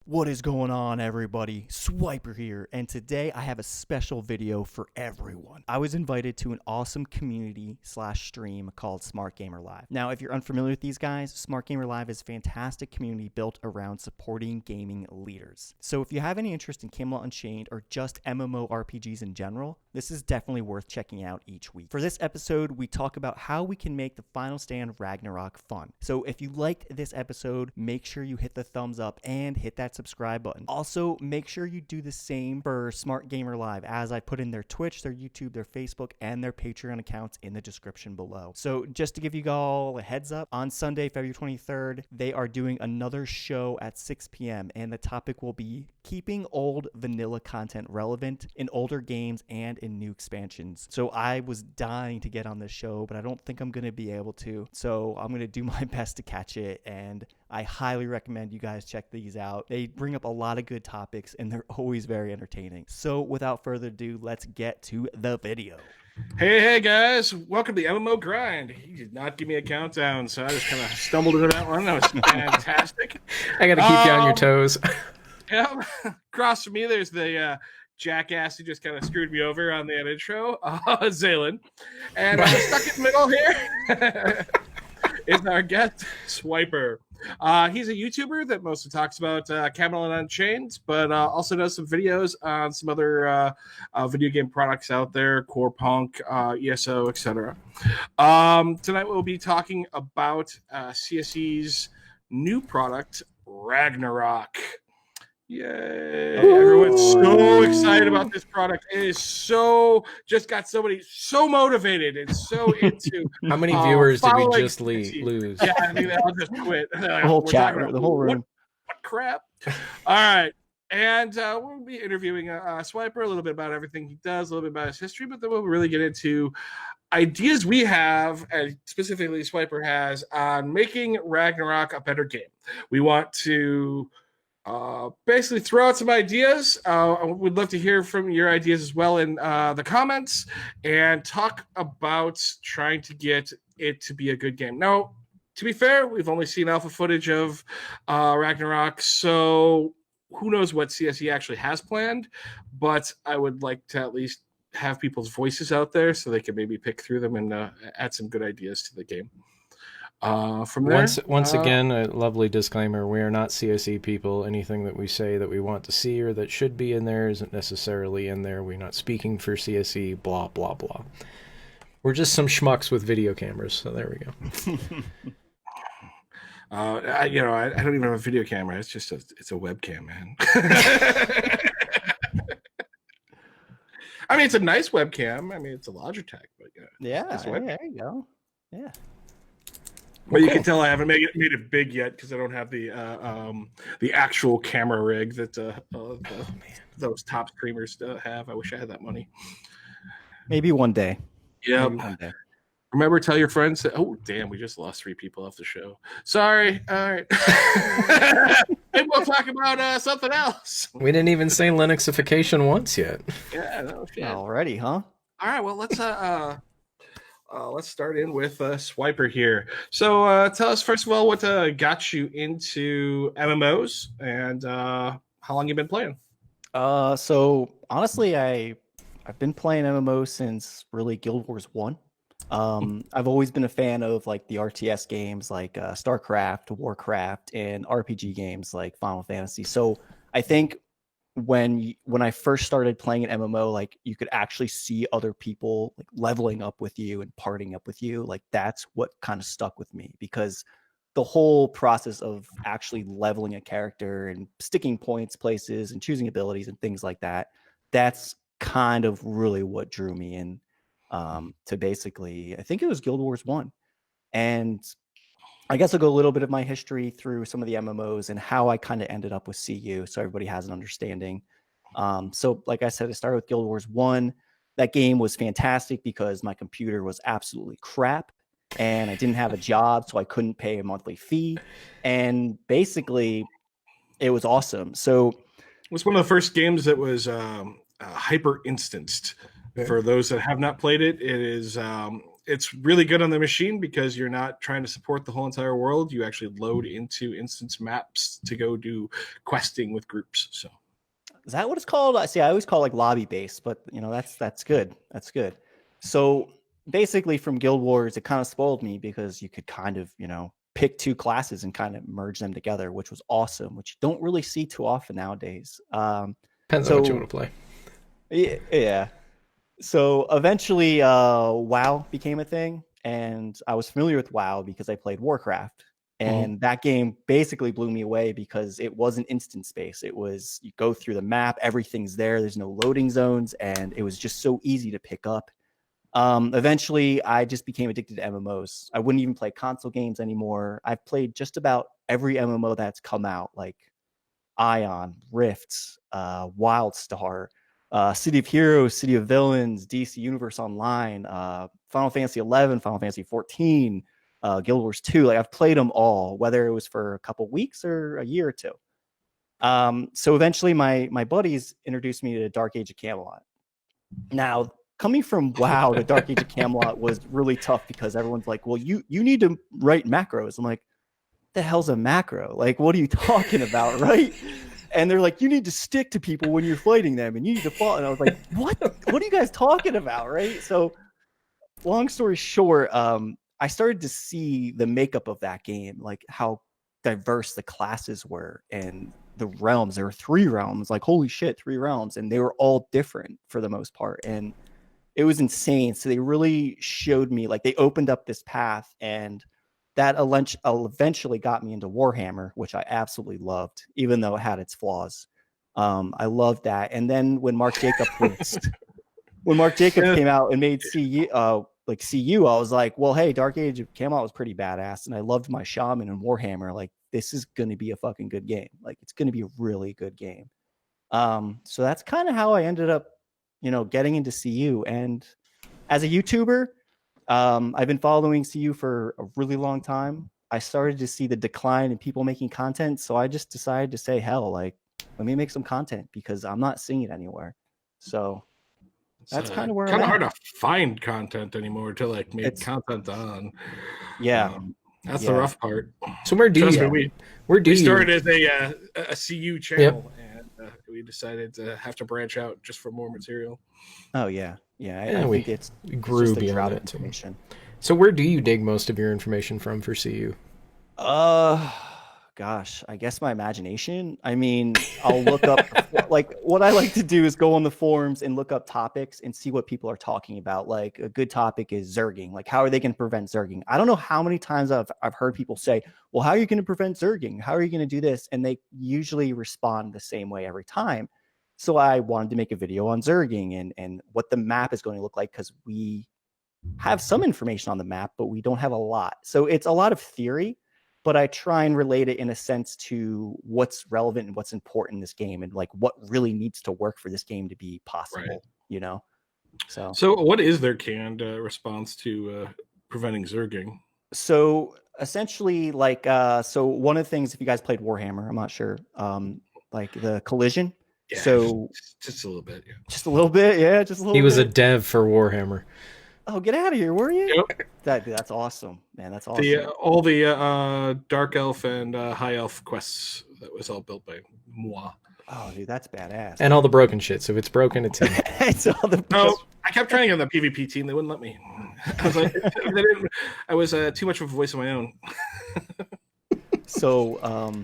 What is going on, everybody? Swiper here, and today I have a special video for everyone. I was invited to an awesome community slash stream called Smart Gamer Live. Now, if you're unfamiliar with these guys, Smart Gamer Live is a fantastic community built around supporting gaming leaders. So if you have any interest in Camelot Unchained or just MMO RPGs in general, this is definitely worth checking out each week. For this episode, we talk about how we can make the final stand of Ragnarok fun. So if you liked this episode, make sure you hit the thumbs up and hit that subscribe button. Also, make sure you do the same for Smart Gamer Live, as I put in their Twitch, their YouTube, their Facebook, and their Patreon accounts in the description below. So just to give you all a heads up, on Sunday, February 23rd, they are doing another show at 6 p.m. and the topic will be keeping old vanilla content relevant in older games and in new expansions. So I was dying to get on this show, but I don't think I'm going to be able to. So I'm going to do my best to catch it, and I highly recommend you guys check these out. They bring up a lot of good topics and they're always very entertaining. So without further ado, let's get to the video. Hey guys, welcome to the MMO grind. He did not give me a countdown, so I just kind of stumbled into that one. That was fantastic. I got to keep you on your toes. Yeah, across from me, there's the jackass who just kind of screwed me over on the intro, Zaylen. And stuck in the middle here is our guest, Swiper. He's a YouTuber that mostly talks about Camelot Unchained, but also does some videos on some other video game products out there, Core Punk, ESO, etc. Tonight we'll be talking about CSE's new product, Ragnarok. Yay! Everyone's so excited about this product. It is so got somebody so motivated and so into. How many viewers did we just lose? Yeah, I think they'll just quit. The whole chat room, the whole room. What crap? All right, and we'll be interviewing Swiper a little bit about everything he does, a little bit about his history, but then we'll really get into ideas we have, and specifically Swiper has, on making Ragnarok a better game. We want to basically throw out some ideas. We'd love to hear from your ideas as well in the comments, and talk about trying to get it to be a good game. Now, to be fair, we've only seen alpha footage of Ragnarok, so who knows what CSE actually has planned, but I would like to at least have people's voices out there so they can maybe pick through them and add some good ideas to the game. From there, once again, a lovely disclaimer: we are not CSE people. Anything that we say that we want to see or that should be in there isn't necessarily in there. We're not speaking for CSE. Blah blah blah. We're just some schmucks with video cameras. So there we go. I don't even have a video camera. It's just it's a webcam, man. I mean, it's a nice webcam. I mean, it's a Logitech, but yeah, there you go. Yeah. But you can tell I haven't made it big yet because I don't have the actual camera rig that those top streamers have. I wish I had that money. Maybe one day. Yeah. One day. Remember, tell your friends that, oh, damn, we just lost 3 people off the show. Sorry. All right. Maybe we'll talk about something else. We didn't even say Linuxification once yet. Yeah, no shit. Already, huh? All right, well, let's start in with Swiper here. So tell us, first of all, what got you into MMOs and how long you've been playing? So honestly, I've been playing MMOs since really Guild Wars 1. I've always been a fan of like the RTS games like StarCraft, Warcraft, and RPG games like Final Fantasy. So I think when I first started playing an MMO, like you could actually see other people like leveling up with you and partying up with you. Like that's what kind of stuck with me, because the whole process of actually leveling a character and sticking points places and choosing abilities and things like that, that's kind of really what drew me in to basically, I think it was Guild Wars 1. And I guess I'll go a little bit of my history through some of the MMOs and how I kind of ended up with CU, so everybody has an understanding. So like I said, I started with Guild Wars 1. That game was fantastic because my computer was absolutely crap and I didn't have a job, so I couldn't pay a monthly fee. And basically, it was awesome. So it was one of the first games that was hyper instanced. For those that have not played it, it is It's really good on the machine because you're not trying to support the whole entire world. You actually load into instance maps to go do questing with groups. So Is that what it's called? I see. I always call it like lobby based, but that's good. That's good. So basically, from Guild Wars, it kind of spoiled me because you could kind of pick two classes and kind of merge them together, which was awesome, which you don't really see too often nowadays. Depends on what you want to play. Yeah. So eventually, WoW became a thing, and I was familiar with WoW because I played Warcraft. And that game basically blew me away because it wasn't instance based. It was you go through the map, everything's there. There's no loading zones, and it was just so easy to pick up. Eventually, I just became addicted to MMOs. I wouldn't even play console games anymore. I've played just about every MMO that's come out, like Ion, Rift, Wildstar, City of Heroes, City of Villains, DC Universe Online, Final Fantasy 11, Final Fantasy 14. Guild Wars 2, like I've played them all, whether it was for a couple weeks or a year or two. So eventually my buddies introduced me to Dark Age of Camelot. Now, coming from WoW to Dark Age of Camelot was really tough because everyone's like, well, you need to write macros. I'm like, what the hell's a macro? Like, what are you talking about, right? And they're like, you need to stick to people when you're fighting them and you need to fall. And I was like, what are you guys talking about, right? So long story short, I started to see the makeup of that game, like how diverse the classes were and the realms. There were 3 realms, like holy shit, 3 realms, and they were all different for the most part. And it was insane. So they really showed me, like they opened up this path, and that eventually got me into Warhammer, which I absolutely loved, even though it had its flaws. I loved that. And then when Mark Jacobs came out and made CU, I was like, well, hey, Dark Age of Camelot was pretty badass, and I loved my Shaman and Warhammer. Like, this is going to be a fucking good game. Like, it's going to be a really good game. So that's kind of how I ended up, getting into CU. And as a YouTuber, I've been following CU for a really long time. I started to see the decline in people making content, so I just decided to say, hell, like, let me make some content because I'm not seeing it anywhere. So that's kind of where kind I'm of at. hard to find content anymore to like make content on. Yeah. That's the rough part. So where do we started as a CU channel, and we decided to have to branch out just for more material. Oh yeah, I think it's grew just a beyond drought of it. information. So where do you dig most of your information from for CU? Gosh, I guess my imagination. I mean, I'll look up, like, what I like to do is go on the forums and look up topics and see what people are talking about. Like, a good topic is Zerging. Like, how are they going to prevent Zerging? I don't know how many times I've heard people say, well, how are you going to prevent Zerging? How are you going to do this? And they usually respond the same way every time. So I wanted to make a video on Zerging and what the map is going to look like, because we have some information on the map, but we don't have a lot. So it's a lot of theory, but I try and relate it in a sense to what's relevant and what's important in this game, and like what really needs to work for this game to be possible, So what is their canned response to preventing Zerging? So essentially, like, so one of the things, if you guys played Warhammer, I'm not sure, like the collision. Yeah, so just a little bit, yeah. Just a little bit, yeah, just a little bit. He was a dev for Warhammer. Oh, get out of here, were you? Yep. That's awesome, man. That's awesome. All the Dark Elf and High Elf quests, that was all built by moi. Oh, dude, that's badass. And all the broken shit. So if it's broken, it's in. It's all the. No, I kept trying on the PvP team. They wouldn't let me. I was like, I was too much of a voice of my own. So,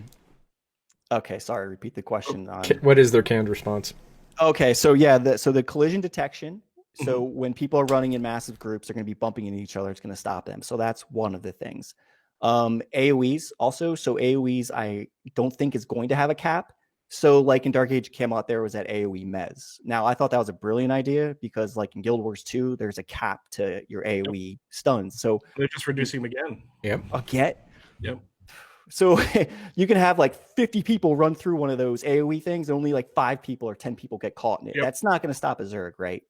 okay, sorry. Repeat the question. What is their canned response? Okay, so yeah, the collision detection. So when people are running in massive groups, they're going to be bumping into each other. It's going to stop them. So that's one of the things. AoEs also. So AoEs, I don't think is going to have a cap. So like in Dark Age of Camelot, there was that AoE mez. Now I thought that was a brilliant idea because like in Guild Wars 2, there's a cap to your AoE stuns. So they're just reducing them again. Yep. Yep. So you can have like 50 people run through one of those AoE things. Only like 5 people or 10 people get caught in it. Yep. That's not going to stop a Zerg, right?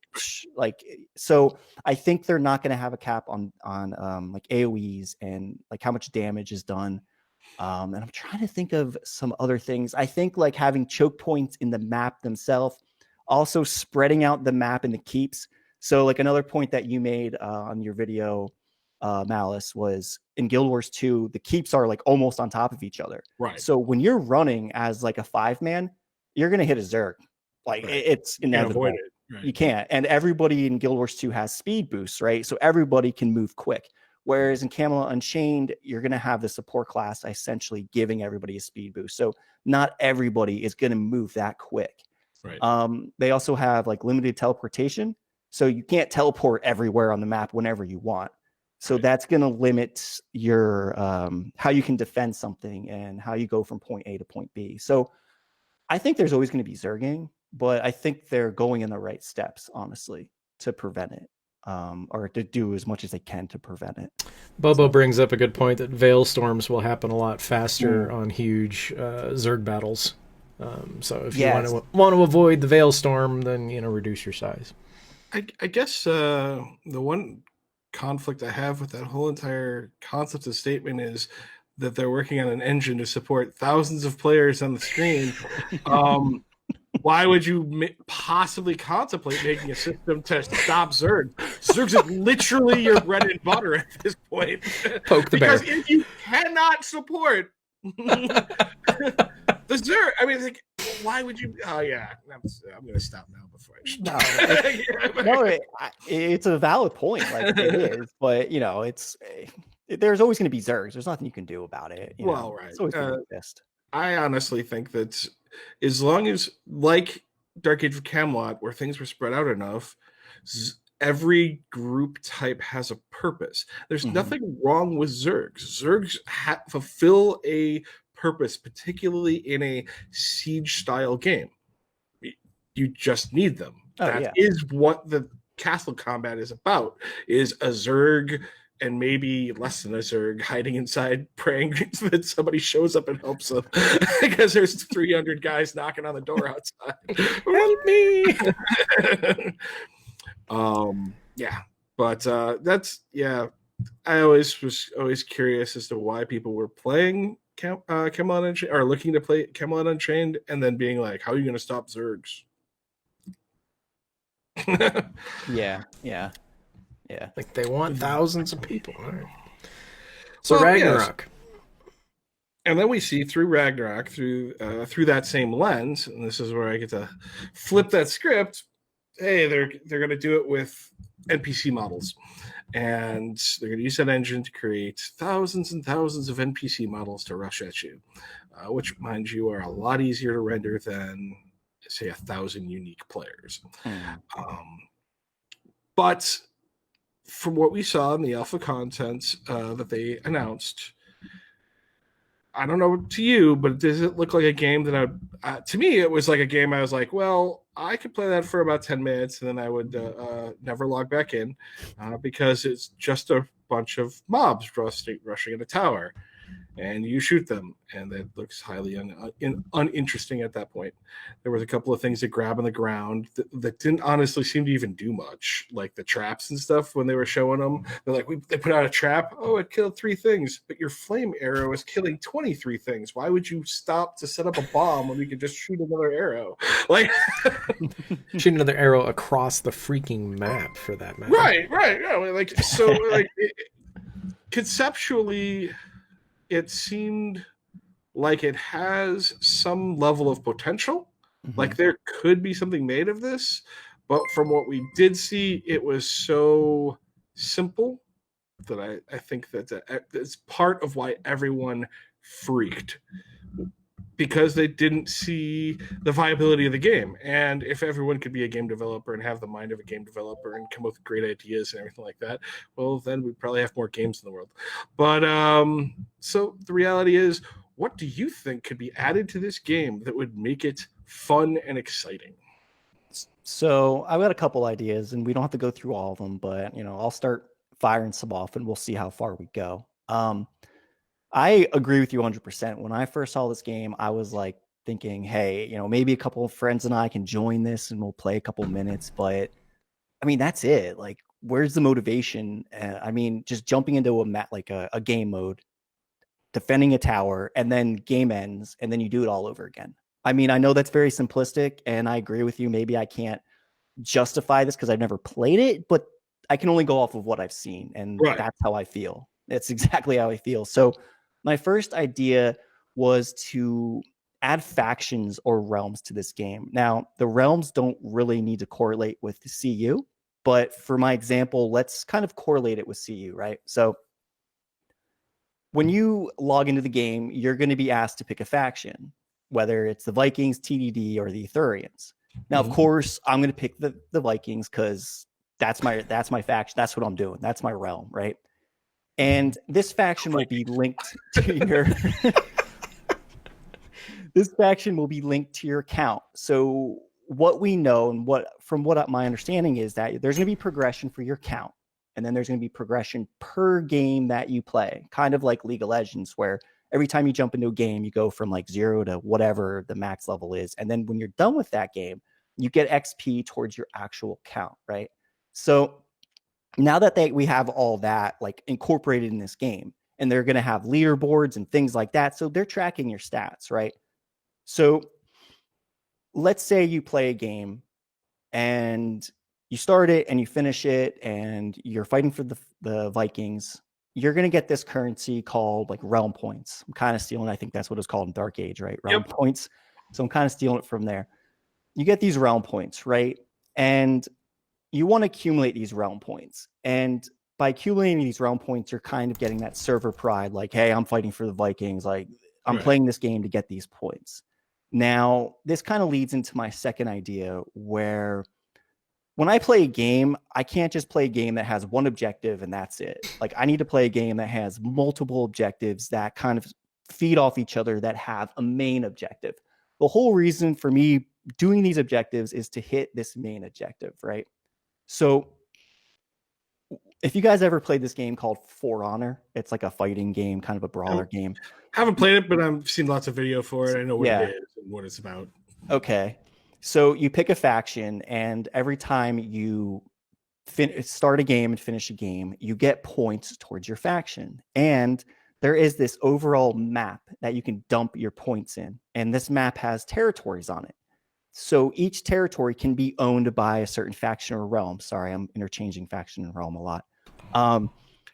Like, so I think they're not going to have a cap on like AoEs and like how much damage is done. And I'm trying to think of some other things. I think like having choke points in the map themselves, also spreading out the map in the keeps. So like another point that you made on your video, Malice, was in Guild Wars 2, the keeps are like almost on top of each other. Right. So when you're running as like a 5-man, you're gonna hit a Zerg. Like Right. it's You can't inevitable. avoid it. Right. You can't. And everybody in Guild Wars 2 has speed boosts, right? So everybody can move quick. Whereas in Camelot Unchained, you're going to have the support class essentially giving everybody a speed boost. So not everybody is going to move that quick. Right. They also have like limited teleportation. So you can't teleport everywhere on the map whenever you want. So that's going to limit your how you can defend something and how you go from point A to point B. So I think there's always going to be Zerging, but I think they're going in the right steps, honestly, to prevent it. Or to do as much as they can to prevent it. Bobo brings up a good point that Veil Storms will happen a lot faster on huge Zerg battles. So if you want to avoid the Veil Storm, then reduce your size. I guess the one conflict I have with that whole entire concept of statement is that they're working on an engine to support thousands of players on the screen. Why would you possibly contemplate making a system to stop Zerg? Zerg's is literally your bread and butter at this point. Poke the bear. Because if you cannot support the Zerg, I mean, it's like, why would you? Oh yeah, I'm going to stop now before it's a valid point. Like it is, but there's always going to be Zergs. There's nothing you can do about it. Right. It's always going to exist. I honestly think that as long as, like Dark Age of Camelot, where things were spread out enough, every group type has a purpose. There's nothing wrong with Zergs. Zergs fulfill a purpose, particularly in a siege-style game. You just need them. That is what the castle combat is about, is a Zerg and maybe less than a Zerg hiding inside, praying that somebody shows up and helps them because there's 300 guys knocking on the door outside. Help me! That's I was always curious as to why people were playing Camelot Unchained, or looking to play Camelot Unchained, and then being like, "How are you going to stop Zergs?" Yeah. Like they want thousands of people. All right. So Ragnarok. Yes. And then we see through Ragnarok, through that same lens, and this is where I get to flip that script. Hey, they're going to do it with NPC models, and they're going to use that engine to create thousands and thousands of NPC models to rush at you, which, mind you, are a lot easier to render than, say, 1,000 unique players. But from what we saw in the alpha content that they announced, I don't know to you, but does it look like a game that to me, it was like a game I was like, well, I could play that for about 10 minutes and then I would never log back in because it's just a bunch of mobs rushing at a tower and you shoot them, and that looks highly uninteresting at that point. There was a couple of things that grab on the ground that didn't honestly seem to even do much, like the traps and stuff. When they were showing them, they're like, they put out a trap. Oh, it killed 3 things, but your flame arrow is killing 23 things. Why would you stop to set up a bomb when we could just shoot another arrow? Like, shoot another arrow across the freaking map, for that matter. Right. Yeah, like, so, like, conceptually, it seemed like it has some level of potential. Like there could be something made of this, but from what we did see, it was so simple that I think that's part of why everyone freaked, because they didn't see the viability of the game. And if everyone could be a game developer and have the mind of a game developer and come up with great ideas and everything like that, well, then we'd probably have more games in the world. But so the reality is, what do you think could be added to this game that would make it fun and exciting? So I've got a couple ideas, and we don't have to go through all of them, but I'll start firing some off and we'll see how far we go. I agree with you 100%. When I first saw this game, I was like thinking, hey, maybe a couple of friends and I can join this and we'll play a couple minutes. But I mean, that's it. Like, where's the motivation? I mean, just jumping into a game mode, defending a tower, and then game ends, and then you do it all over again. I mean, I know that's very simplistic, and I agree with you. Maybe I can't justify this because I've never played it, but I can only go off of what I've seen, and that's how I feel. It's exactly how I feel. So my first idea was to add factions or realms to this game. Now, the realms don't really need to correlate with the CU, but for my example, let's kind of correlate it with CU, right? So when you log into the game, you're going to be asked to pick a faction, whether it's the Vikings, TDD, or the Ithurians. Now, of course, I'm going to pick the Vikings because that's my faction. That's what I'm doing. That's my realm, right? And this faction will be linked to your this faction will be linked to your account. So what we know and from what my understanding is that there's going to be progression for your count, and then there's going to be progression per game that you play, kind of like League of Legends, where every time you jump into a game, you go from like 0 to whatever the max level is. And then when you're done with that game, you get XP towards your actual count, right? So now that we have all that like incorporated in this game, and they're going to have leaderboards and things like that. So they're tracking your stats, right? So let's say you play a game and you start it and you finish it and you're fighting for the Vikings. You're going to get this currency called like realm points. I'm kind of stealing. I think that's what it's called in Dark Age, right? Realm points. So I'm kind of stealing it from there. You get these realm points, right? And you want to accumulate these realm points. And by accumulating these realm points, you're kind of getting that server pride. Like, hey, I'm fighting for the Vikings. Like, I'm playing this game to get these points. Now, this kind of leads into my second idea, where when I play a game, I can't just play a game that has one objective and that's it. Like, I need to play a game that has multiple objectives that kind of feed off each other, that have a main objective. The whole reason for me doing these objectives is to hit this main objective, right? So if you guys ever played this game called For Honor, it's like a fighting game, kind of a brawler game. Haven't played it, but I've seen lots of video for it. I know what it is and what it's about. Okay. So you pick a faction, and every time you start a game and finish a game, you get points towards your faction. And there is this overall map that you can dump your points in. And this map has territories on it. So each territory can be owned by a certain faction or realm. Sorry, I'm interchanging faction and realm a lot.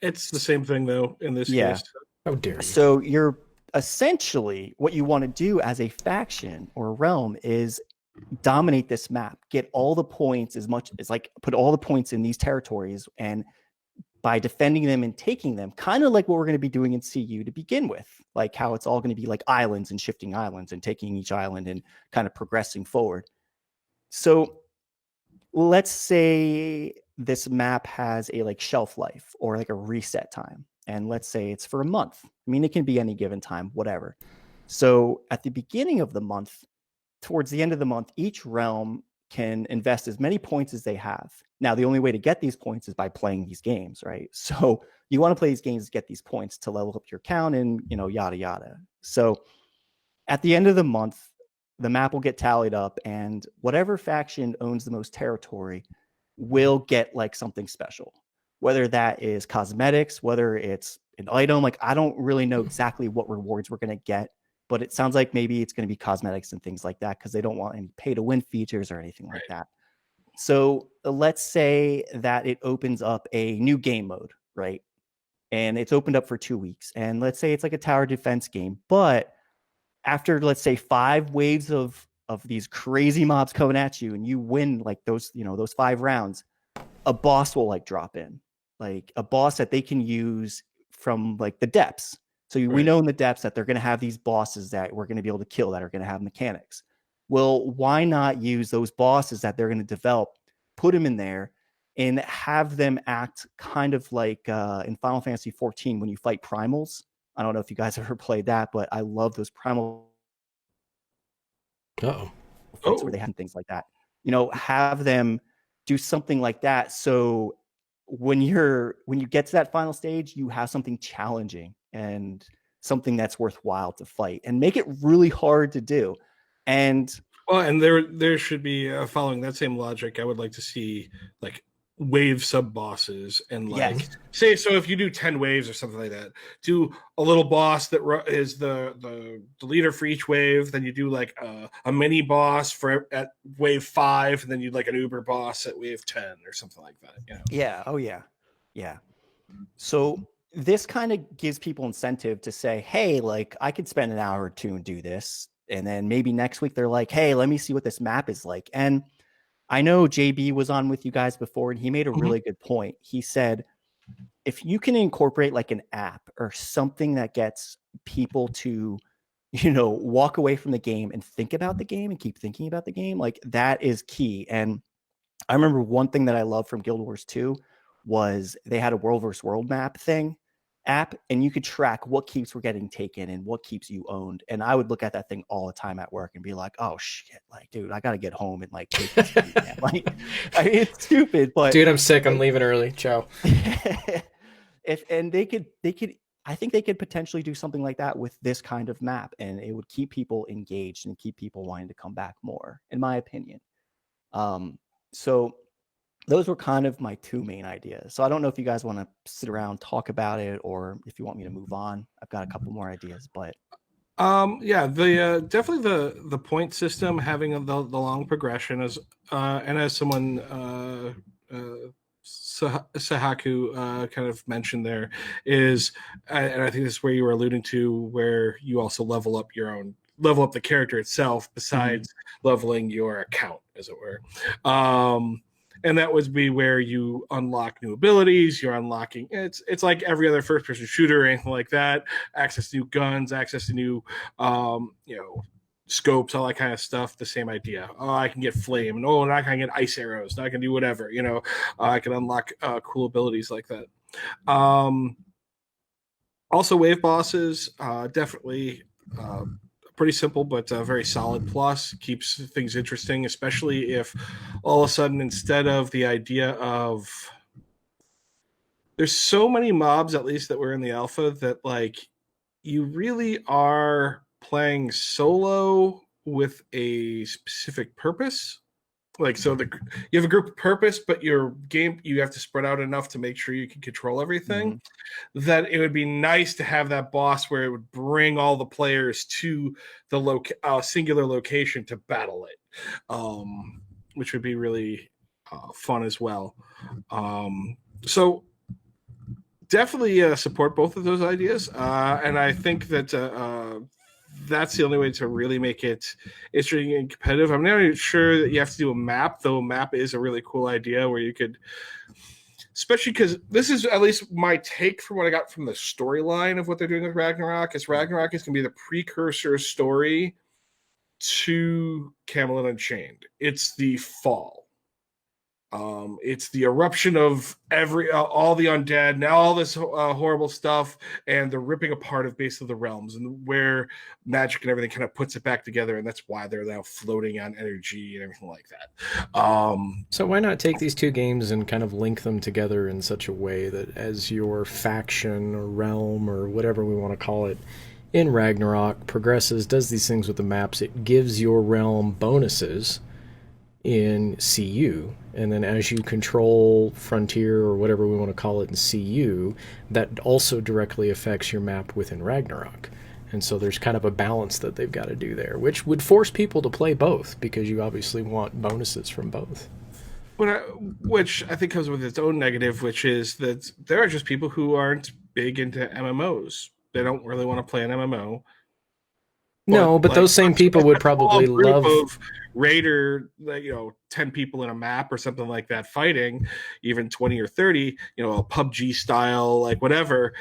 It's the same thing, though, in this case. How dare you? So you're essentially, what you want to do as a faction or realm is dominate this map, get all the points, as much as like put all the points in these territories, and by defending them and taking them, kind of like what we're going to be doing in CU to begin with, like how it's all going to be like islands and shifting islands and taking each island and kind of progressing forward. So let's say this map has a like shelf life or like a reset time, and let's say it's for a month. I mean, it can be any given time, whatever. So at the beginning of the month, towards the end of the month, each realm can invest as many points as they have. Now, the only way to get these points is by playing these games, right? So you want to play these games to get these points to level up your count and, yada, yada. So at the end of the month, the map will get tallied up, and whatever faction owns the most territory will get like something special, whether that is cosmetics, whether it's an item. Like, I don't really know exactly what rewards we're going to get, but it sounds like maybe it's going to be cosmetics and things like that, because they don't want any pay to win features or anything like that. So let's say that it opens up a new game mode, right? And it's opened up for 2 weeks. And let's say it's like a tower defense game, but after, let's say, 5 waves of these crazy mobs coming at you, and you win like those 5 rounds, a boss will like drop in, like a boss that they can use from like the depths. So we know in the depths that they're going to have these bosses that we're going to be able to kill, that are going to have mechanics. Well, why not use those bosses that they're going to develop, put them in there, and have them act kind of like in Final Fantasy 14 when you fight primals. I don't know if you guys ever played that, but I love those primal fights where they have things like that. Have them do something like that. So when you get to that final stage, you have something challenging and something that's worthwhile to fight, and make it really hard to do. And there should be, following that same logic, I would like to see like wave sub bosses and like Yes. say so if you do 10 waves or something like that, do a little boss that is the leader for each wave, then you do like a mini boss for at wave 5, and then you like an uber boss at wave 10 or something like that, you know. Yeah. Oh yeah. Yeah. So this kind of gives people incentive to say, hey, like I could spend an hour or two and do this. And then maybe next week they're like, hey, let me see what this map is like. And I know JB was on with you guys before, and he made a really good point. He said, if you can incorporate like an app or something that gets people to, walk away from the game and think about the game and keep thinking about the game, like that is key. And I remember one thing that I loved from Guild Wars 2 was they had a world versus world map app, and you could track what keeps were getting taken and what keeps you owned. And I would look at that thing all the time at work and be like, oh shit, like dude, I gotta get home and like take this keep, man. Like I mean, it's stupid, but Dude, I'm sick, I'm leaving early. Ciao. And they could I think they could potentially do something like that with this kind of map, and it would keep people engaged and keep people wanting to come back more, in my opinion. So those were kind of my two main ideas. So I don't know if you guys want to sit around, talk about it, or if you want me to move on. I've got a couple more ideas, but Yeah, the definitely the point system, having the long progression as and as someone Sahaku kind of mentioned there is, and I think this is where you were alluding to, where you also level up the character itself besides leveling your account, as it were. And that would be where you unlock new abilities. You're unlocking it's like every other first person shooter or anything like that. Access to new guns, access to new scopes, all that kind of stuff. The same idea. Oh, I can get flame. No, now I can get ice arrows. Now I can do whatever. I can unlock cool abilities like that. Also, wave bosses definitely. Pretty simple, but very solid plus. Keeps things interesting, especially if all of a sudden, instead of the idea of there's so many mobs, at least that were in the alpha, that like you really are playing solo with a specific purpose. Like, so you have a group purpose, but your game, you have to spread out enough to make sure you can control everything. That it would be nice to have that boss where it would bring all the players to the singular location to battle it, which would be really fun as well. So definitely support both of those ideas, and I think that that's the only way to really make it interesting and competitive. I'm not even sure that you have to do a map, though. A map is a really cool idea where you could, especially because this is at least my take from what I got from the storyline of what they're doing with Ragnarok. Is Ragnarok is going to be the precursor story to Camelot Unchained. It's the fall. It's the eruption of all the undead, now all this horrible stuff, and the ripping apart of basically the realms, and where magic and everything kind of puts it back together, and that's why they're now floating on energy and everything like that. So why not take these two games and kind of link them together in such a way that as your faction or realm or whatever we want to call it in Ragnarok progresses, does these things with the maps, it gives your realm bonuses in CU, and then as you control Frontier or whatever we want to call it in CU, that also directly affects your map within Ragnarok. And so there's kind of a balance that they've got to do there, which would force people to play both, because you obviously want bonuses from both. Which I think comes with its own negative, which is that there are just people who aren't big into MMOs. They don't really want to play an MMO. No, but like, those same people would probably love of raider, 10 people in a map or something like that fighting, even 20 or 30, a PUBG style, like whatever,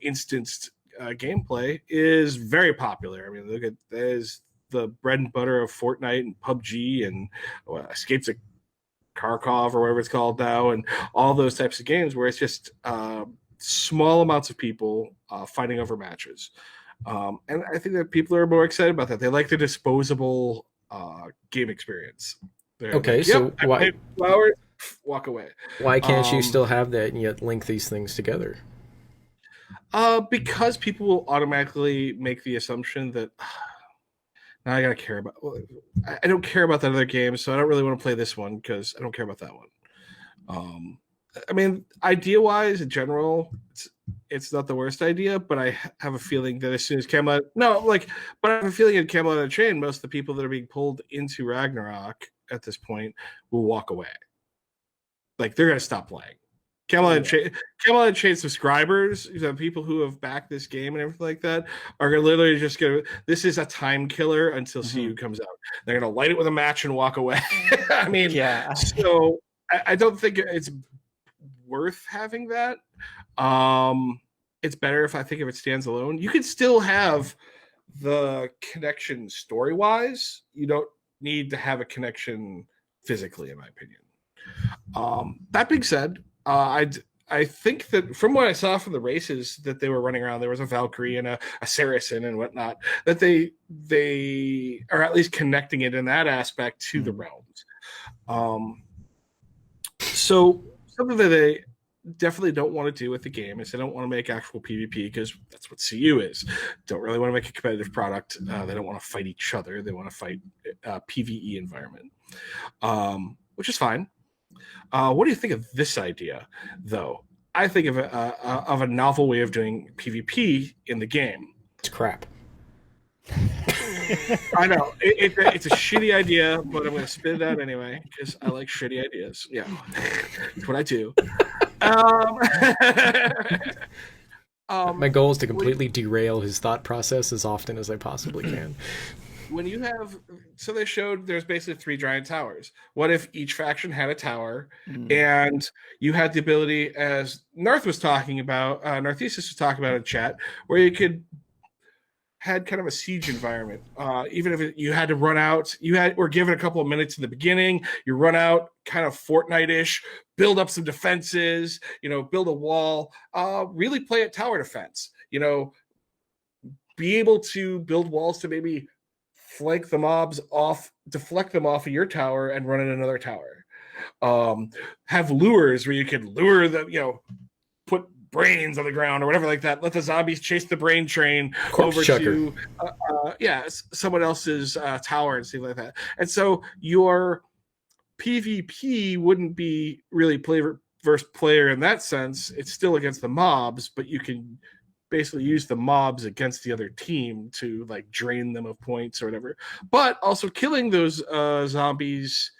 instanced gameplay is very popular. I mean, look at there's the bread and butter of Fortnite and PUBG and Escapes of Kharkov or whatever it's called now, and all those types of games where it's just small amounts of people fighting over matches. And I think that people are more excited about that. They like the disposable game experience. They're okay, like, so why flowers, walk away? Why can't you still have that and yet link these things together? Because people will automatically make the assumption that now I gotta care about. I don't care about that other game, so I don't really want to play this one because I don't care about that one. I mean, idea-wise, in general, it's not the worst idea, but I have a feeling that as soon as Camelot, but I have a feeling in Camelot Unchained, most of the people that are being pulled into Ragnarok at this point will walk away. Like they're gonna stop playing. Camelot Unchained subscribers, people who have backed this game and everything like that, are gonna literally just gonna. This is a time killer until CU comes out. They're gonna light it with a match and walk away. I mean, so I don't think it's worth having that. It's better if it stands alone. You could still have the connection story wise. You don't need to have a connection physically, in my opinion. That being said, I think that from what I saw from the races that they were running around, there was a Valkyrie and a Saracen and whatnot, that they are at least connecting it in that aspect to the realms. So something that they definitely don't want to do with the game is they don't want to make actual PvP, because that's what CU is. Don't really want to make a competitive product. They don't want to fight each other. They want to fight a PvE environment, which is fine. What do you think of this idea, though? I think of a novel way of doing PvP in the game. It's crap. I know it's a shitty idea, but I'm going to spit it out anyway because I like shitty ideas. Yeah, that's what I do. My goal is to completely derail his thought process as often as I possibly can. When you have, so they showed there's basically 3 giant towers. What if each faction had a tower, and you had the ability, as Northeast was talking about in chat, where you could had kind of a siege environment. Even if you had to run out, were given a couple of minutes in the beginning, you run out kind of Fortnite-ish, build up some defenses, build a wall, really play at tower defense, be able to build walls to maybe flank the mobs off, deflect them off of your tower and run in another tower. Have lures where you could lure them, put brains on the ground or whatever like that. Let the zombies chase the brain train over to someone else's tower and things like that. And so your PvP wouldn't be really player versus player in that sense. It's still against the mobs, but you can basically use the mobs against the other team to like drain them of points or whatever. But also killing those zombies,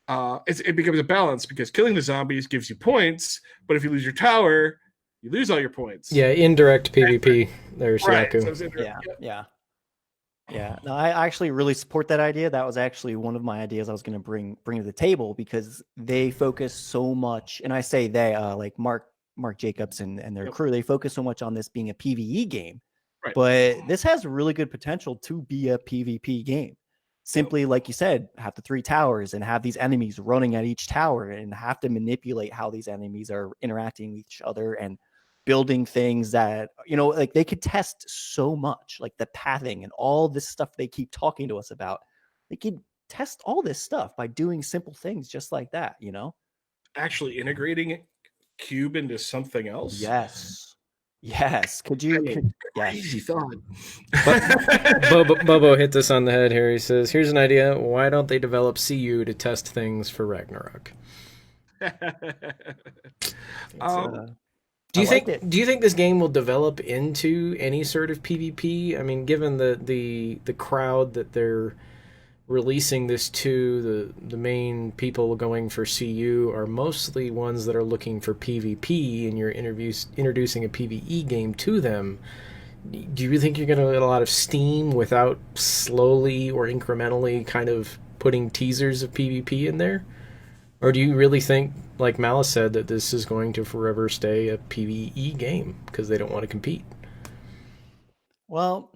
it becomes a balance, because killing the zombies gives you points, but if you lose your tower, you lose all your points. Yeah, indirect PvP. There's Yaku. So yeah. No, I actually really support that idea. That was actually one of my ideas I was going to bring to the table, because they focus so much, and I say they, like Mark Jacobs and their crew, they focus so much on this being a PvE game, but this has really good potential to be a PvP game. Simply, like you said, have the 3 towers and have these enemies running at each tower and have to manipulate how these enemies are interacting with each other and building things that, like they could test so much, like the pathing and all this stuff they keep talking to us about. They could test all this stuff by doing simple things just like that, Actually integrating Cube into something else. Yes. Could you? Crazy thought. Bobo hit this on the head here. He says, "Here's an idea. Why don't they develop CU to test things for Ragnarok?" Do you think this game will develop into any sort of PvP? I mean, given the crowd that they're releasing this to, the main people going for CU are mostly ones that are looking for PvP, and you're introducing a PvE game to them. Do you think you're going to get a lot of steam without slowly or incrementally kind of putting teasers of PvP in there? Or do you really think, like Malice said, that this is going to forever stay a PvE game because they don't want to compete? Well,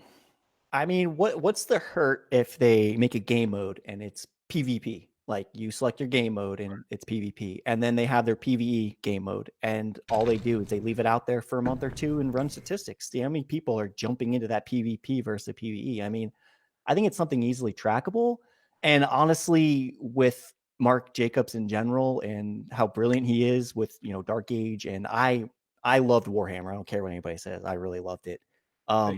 I mean, what's the hurt if they make a game mode and it's PvP? Like you select your game mode and it's PvP, and then they have their PvE game mode, and all they do is they leave it out there for a month or 2 and run statistics. See how many people are jumping into that PvP versus the PvE. I mean, I think it's something easily trackable. And honestly, with Mark Jacobs in general and how brilliant he is with, Dark Age, and I loved Warhammer. I don't care what anybody says. I really loved it. I'll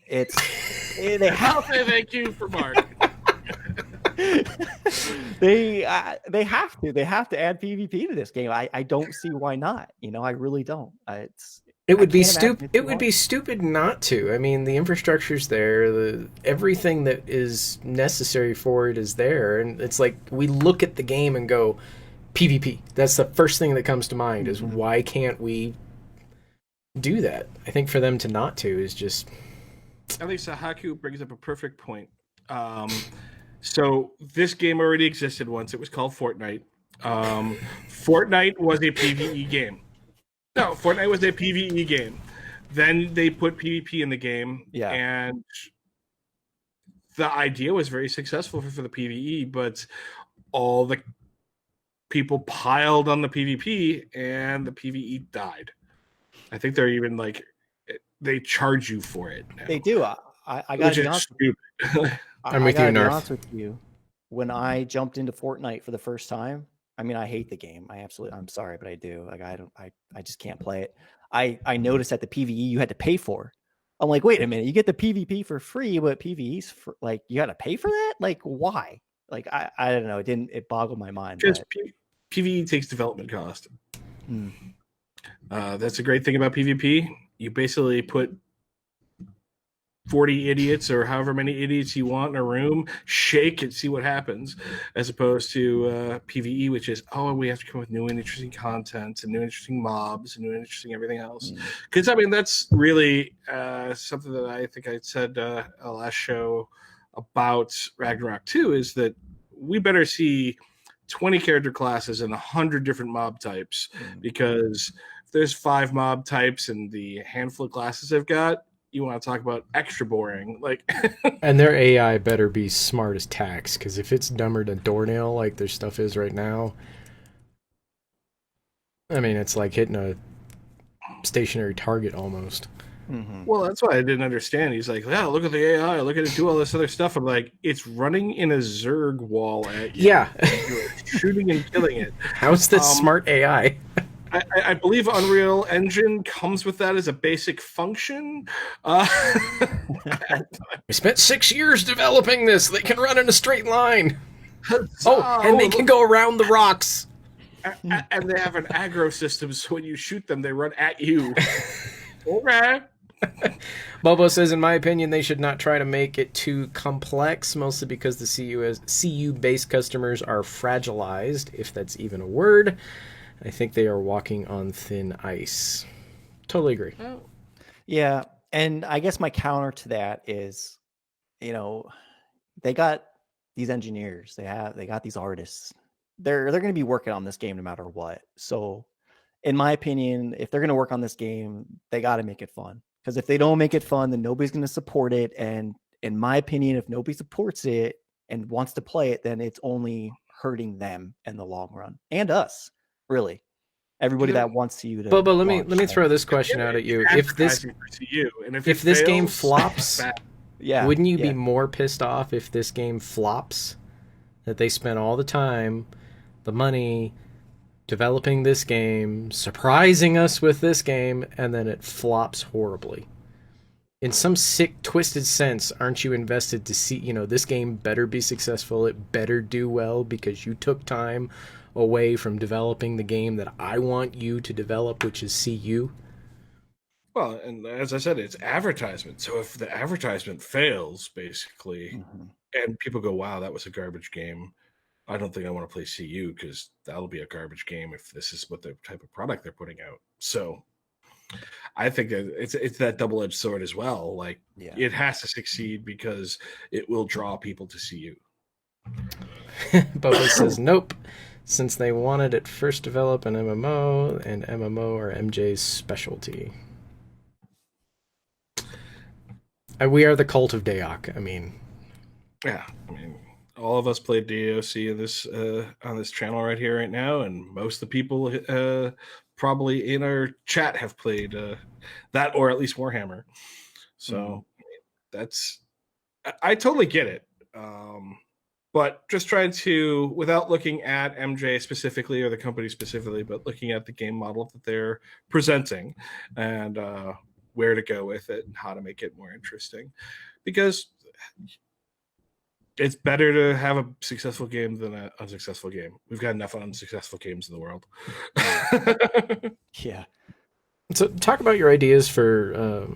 say thank you for Mark. They have to add PvP to this game. I don't see why not. I really don't. It I would be can't imagine stupid. it's It too would hard. be stupid not to. I mean, the infrastructure's there. Everything that is necessary for it is there, and it's like we look at the game and go, PvP. That's the first thing that comes to mind. Is Mhm. why can't we do that? I think for them to not to is just I think Sahaku brings up a perfect point. So this game already existed once. It was called Fortnite. Fortnite was a PvE game. No, Fortnite was a PvE game. Then they put PvP in the game, Yeah. and the idea was very successful for the PvE, but all the people piled on the PvP, and the PvE died. I think they're even like they charge you for it now, They do. I gotta which be is honest. stupid. I'm I with you, gotta be Narth. honest with you. When I jumped into Fortnite for the first time, I mean, I hate the game. I'm sorry, but I do. Like, I just can't play it. I noticed that the PVE you had to pay for. I'm like, wait a minute, you get the PvP for free, but PVE's for like you got to pay for that? Like, why? Like, I don't know. It boggled my mind. Because But PvE takes development cost. hmm. That's a great thing about PvP. You basically put 40 idiots or however many idiots you want in a room, shake and see what happens, as opposed to PvE, which is, we have to come up with new and interesting content and new interesting mobs and new and interesting everything else. Because, I mean, that's really something that I think I said last show about Ragnarok 2 is that we better see 20 character classes and 100 different mob types, because if there's 5 mob types and the handful of classes they've got, you want to talk about extra boring, like. And their AI better be smart as tax, because if it's dumber than doornail like their stuff is right now, I mean, it's like hitting a stationary target almost. Mm-hmm. Well, that's why I didn't understand. He's like, yeah, look at the AI, look at it do all this other stuff. I'm like, it's running in a Zerg wall at you. Yeah. You're shooting and killing it. How's this smart AI? I believe Unreal Engine comes with that as a basic function. We spent 6 years developing this. They can run in a straight line. And they can go around the rocks. And they have an aggro system, so when you shoot them, they run at you. Okay. Bobo says, in my opinion, they should not try to make it too complex, mostly because the CU-based customers are fragilized, if that's even a word. I think they are walking on thin ice. Totally agree. Yeah, and I guess my counter to that is, they got these engineers, they got these artists. They're going to be working on this game no matter what. So, in my opinion, if they're going to work on this game, they got to make it fun. Because if they don't make it fun, then nobody's going to support it. And in my opinion, if nobody supports it and wants to play it, then it's only hurting them in the long run and us. Really, everybody that wants you to. But let me throw this question out at you. If this game flops, wouldn't you be more pissed off if this game flops? That they spent all the time, the money, developing this game, surprising us with this game, and then it flops horribly. In some sick, twisted sense, aren't you invested to see, this game better be successful, it better do well, because you took time away from developing the game that I want you to develop, which is CU? Well, and as I said, it's advertisement. So if the advertisement fails, basically, and people go, wow, that was a garbage game, I don't think I want to play CU, because that'll be a garbage game if this is what the type of product they're putting out. So I think that it's that double-edged sword as well. Like, it has to succeed because it will draw people to CU. Bubba says nope, since they wanted it first develop an MMO, and MMO are MJ's specialty. We are the cult of Daok. I mean, all of us played DOC in this on this channel right here, right now, and most of the people probably in our chat have played that, or at least Warhammer. So I totally get it. But just trying to, without looking at MJ specifically or the company specifically, but looking at the game model that they're presenting and where to go with it and how to make it more interesting. Because It's better to have a successful game than an unsuccessful game. We've got enough unsuccessful games in the world. Yeah. So talk about your ideas for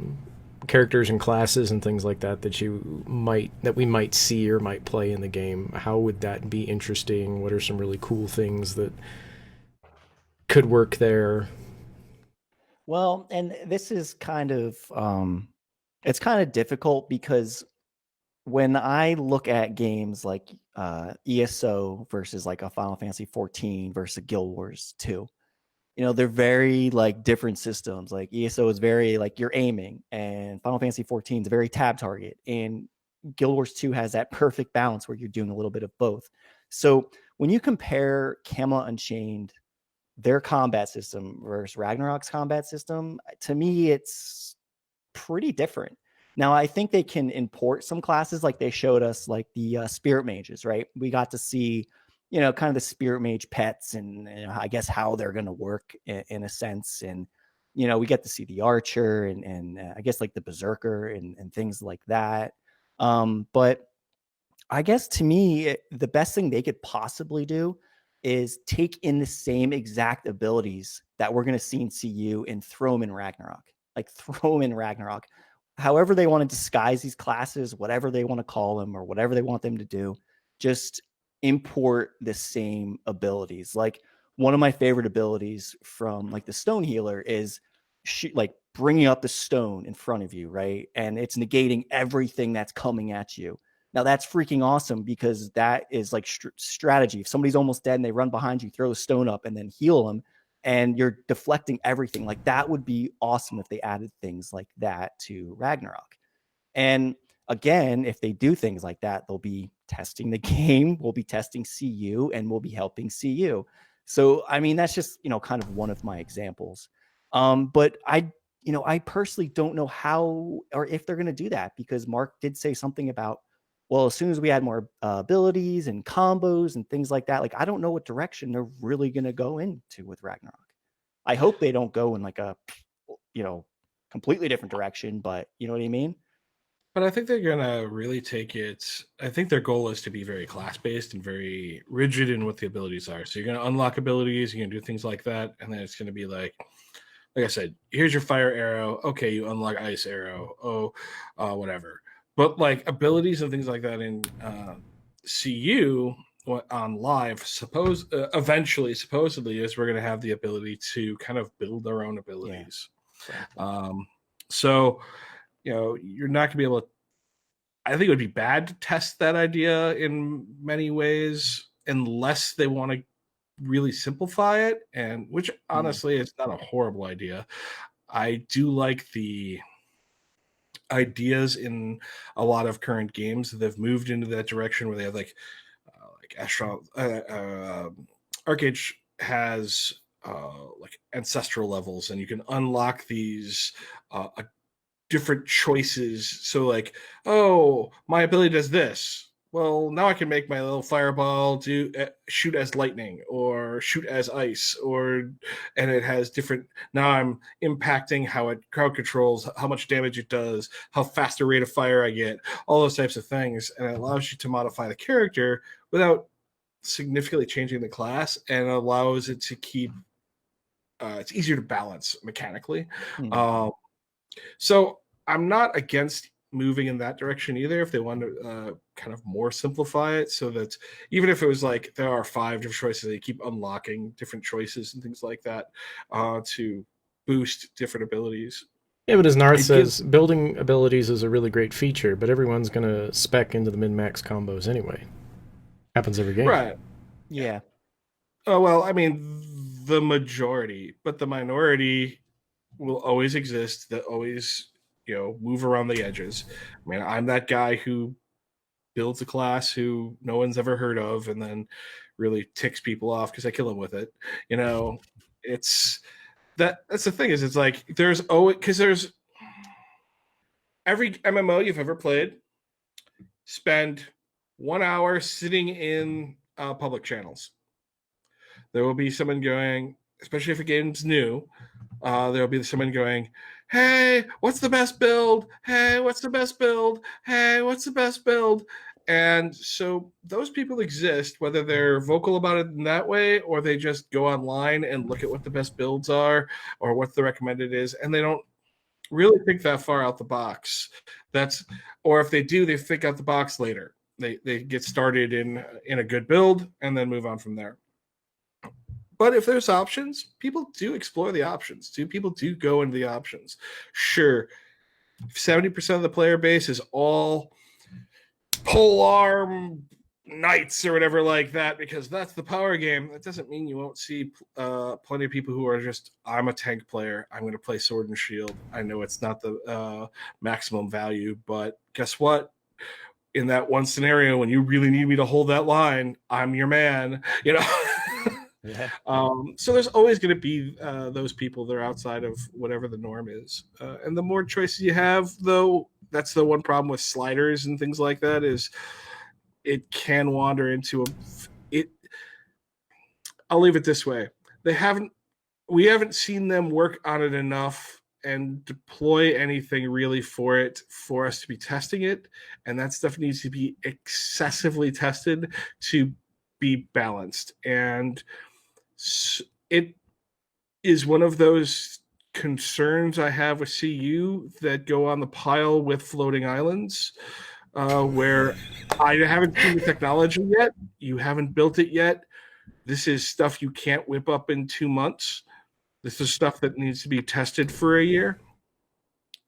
characters and classes and things like that that we might see or might play in the game. How would that be interesting? What are some really cool things that could work there? Well, and this is kind of it's kind of difficult because when I look at games like ESO versus like a Final Fantasy 14 versus Guild Wars 2, they're very like different systems. Like ESO is very like you're aiming, and Final Fantasy 14 is a very tab target, and Guild Wars 2 has that perfect balance where you're doing a little bit of both. So when you compare Camelot Unchained, their combat system versus Ragnarok's combat system, to me, it's pretty different. Now, I think they can import some classes like they showed us, like the spirit mages, right? We got to see, kind of the spirit mage pets and I guess how they're going to work in a sense. And, we get to see the archer and I guess like the berserker and things like that. But I guess to me, the best thing they could possibly do is take in the same exact abilities that we're going to see in CU and throw them in Ragnarok. Like throw them in Ragnarok. However they want to disguise these classes, whatever they want to call them or whatever they want them to do, just import the same abilities. Like one of my favorite abilities from like the stone healer is like bringing up the stone in front of you, right? And it's negating everything that's coming at you. Now that's freaking awesome because that is like strategy. If somebody's almost dead and they run behind you, throw the stone up and then heal them, and you're deflecting everything. Like that would be awesome if they added things like that to Ragnarok. And again, if they do things like that, they'll be testing the game, we'll be testing CU, and we'll be helping CU. So, I mean, that's just, kind of one of my examples. But I personally don't know how or if they're going to do that, because Mark did say something about, well, as soon as we add more abilities and combos and things like that, like I don't know what direction they're really going to go into with Ragnarok. I hope they don't go in like a, completely different direction, but you know what I mean? But I think they're gonna really take it. I think their goal is to be very class based and very rigid in what the abilities are. So you're gonna unlock abilities, you're gonna do things like that, and then it's gonna be like I said, here's your fire arrow. Okay, you unlock ice arrow. Whatever. But like abilities and things like that in CU on live, supposedly is we're going to have the ability to kind of build our own abilities. Yeah. So you're not going to be able to. I think it would be bad to test that idea in many ways unless they want to really simplify it, and which honestly is not a horrible idea. I do like the ideas in a lot of current games that have moved into that direction where they have like Astral Arcage has like ancestral levels, and you can unlock these different choices. So like, oh, my ability does this. Well, now I can make my little fireball shoot as lightning or shoot as ice, and it has different. Now I'm impacting how it crowd controls, how much damage it does, how fast a rate of fire I get, all those types of things, and it allows you to modify the character without significantly changing the class, and allows it to keep. It's easier to balance mechanically. So I'm not against moving in that direction either if they want to kind of more simplify it, so that even if it was like there are 5 different choices, they keep unlocking different choices and things like that to boost different abilities. Yeah, but as Narth says, building abilities is a really great feature, but everyone's going to spec into the min-max combos anyway. Happens every game. Right. Yeah. Oh, well, I mean, the majority, but the minority will always exist that always move around the edges. I mean, I'm that guy who builds a class who no one's ever heard of and then really ticks people off because I kill them with it. It's that's the thing, is it's like there's every MMO you've ever played, spend 1 hour sitting in public channels. There will be someone going, especially if a game's new, there'll be someone going, hey, what's the best build? Hey, what's the best build? Hey, what's the best build? And so those people exist, whether they're vocal about it in that way or they just go online and look at what the best builds are or what the recommended is, and they don't really think that far out the box. Or if they do, they think out the box later. They get started in a good build and then move on from there. But if there's options, people do explore the options. People do go into the options. Sure, 70% of the player base is all polearm knights or whatever like that, because that's the power game. That doesn't mean you won't see plenty of people who are just, I'm a tank player, I'm going to play sword and shield. I know it's not the maximum value, but guess what? In that one scenario when you really need me to hold that line, I'm your man, you know. Yeah. So there's always going to be those people that are outside of whatever the norm is, and the more choices you have, though, that's the one problem with sliders and things like that, is it can wander into I'll leave it this way: we haven't seen them work on it enough and deploy anything really for it for us to be testing it, and that stuff needs to be excessively tested to be balanced. And it is one of those concerns I have with CU that go on the pile with floating islands, where I haven't seen the technology yet. You haven't built it yet. This is stuff you can't whip up in 2 months. This is stuff that needs to be tested for a year.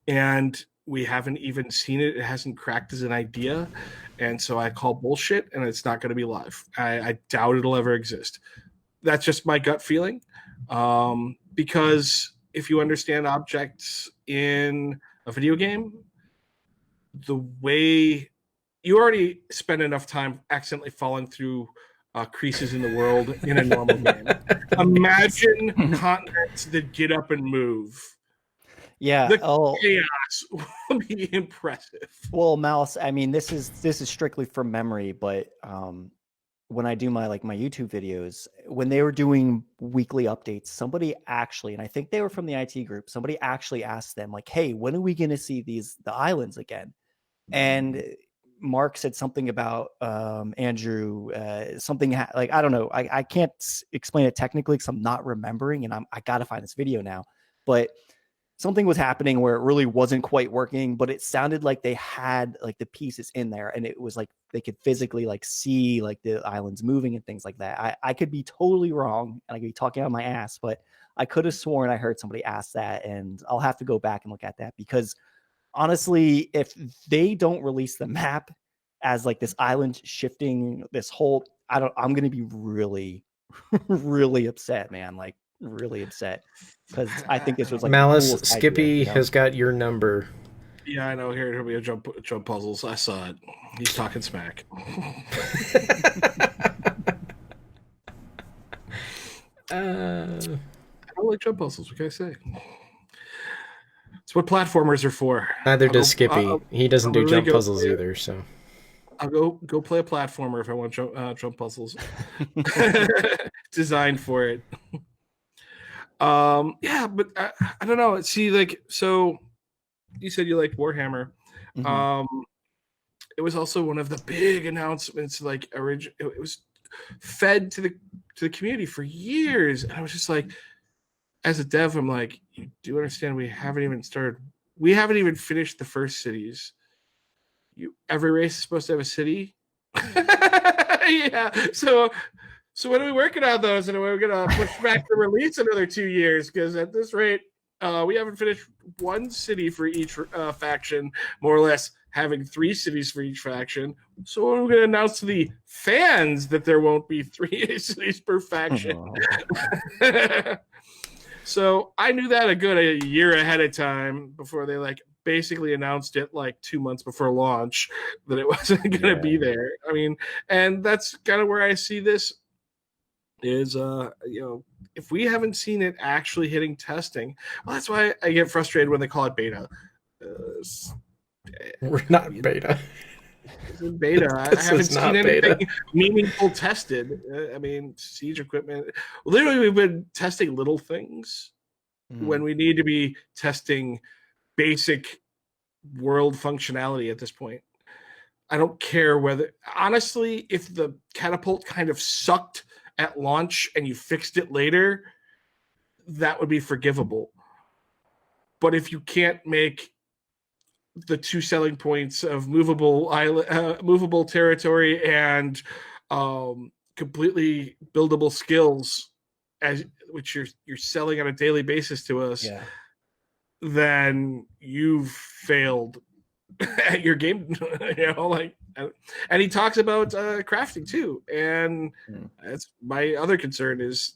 And we haven't even seen it. It hasn't cracked as an idea. And so I call bullshit, and it's not going to be live. I doubt it'll ever exist. That's just my gut feeling. Because if you understand objects in a video game, the way you already spend enough time accidentally falling through creases in the world in a normal game. Imagine continents that get up and move. Yeah. The chaos will be impressive. Well, Mouse, I mean, this is strictly from memory, but when I do my YouTube videos, when they were doing weekly updates, somebody actually, and I think they were from the IT group, somebody actually asked them, like, hey, when are we going to see the islands again? And Mark said something about Andrew, something I don't know. I can't explain it technically because I'm not remembering, and I got to find this video now. But something was happening where it really wasn't quite working, but it sounded like they had the pieces in there, and it was like they could physically see the islands moving and things like that. I could be totally wrong, and I could be talking out my ass, but I could have sworn I heard somebody ask that, and I'll have to go back and look at that, because honestly, if they don't release the map as this island shifting, this whole, I'm going to be really, really upset, man. Really upset, because I think this was Malice, Skippy has got your number. Yeah, I know. Here'll be a jump puzzles. I saw it. He's talking smack. I don't like jump puzzles. What can I say? It's what platformers are for. Neither does Skippy. He doesn't do jump puzzles either. So I'll go play a platformer if I want jump puzzles. Designed for it. Yeah, but I don't know. See, so you said you liked Warhammer. Mm-hmm. It was also one of the big announcements. It was fed to the community for years, and I was just like, as a dev, I'm like, you do understand we haven't even finished the first cities. Every race is supposed to have a city. Yeah. So when are we working on those? And we're gonna push back the release another 2 years, because at this rate, we haven't finished one city for each faction, more or less having 3 cities for each faction. So we're going to announce to the fans that there won't be 3 cities per faction. Oh. So I knew that a year ahead of time, before they basically announced it 2 months before launch that it wasn't going to be there. I mean, and that's kind of where I see this is, if we haven't seen it actually hitting testing, well, that's why I get frustrated when they call it beta. We're not beta. It's in beta. I haven't seen anything meaningful tested. I mean, siege equipment. Literally, we've been testing little things when we need to be testing basic world functionality at this point. I don't care whether, honestly, if the catapult kind of sucked at launch and you fixed it later, that would be forgivable. But if you can't make the two selling points of movable movable territory and completely buildable skills, as which you're selling on a daily basis to us, then you've failed at your game. And he talks about crafting too, and that's my other concern is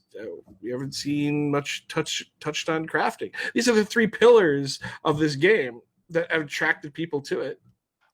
we haven't seen much touched on crafting. These are the three pillars of this game that have attracted people to it.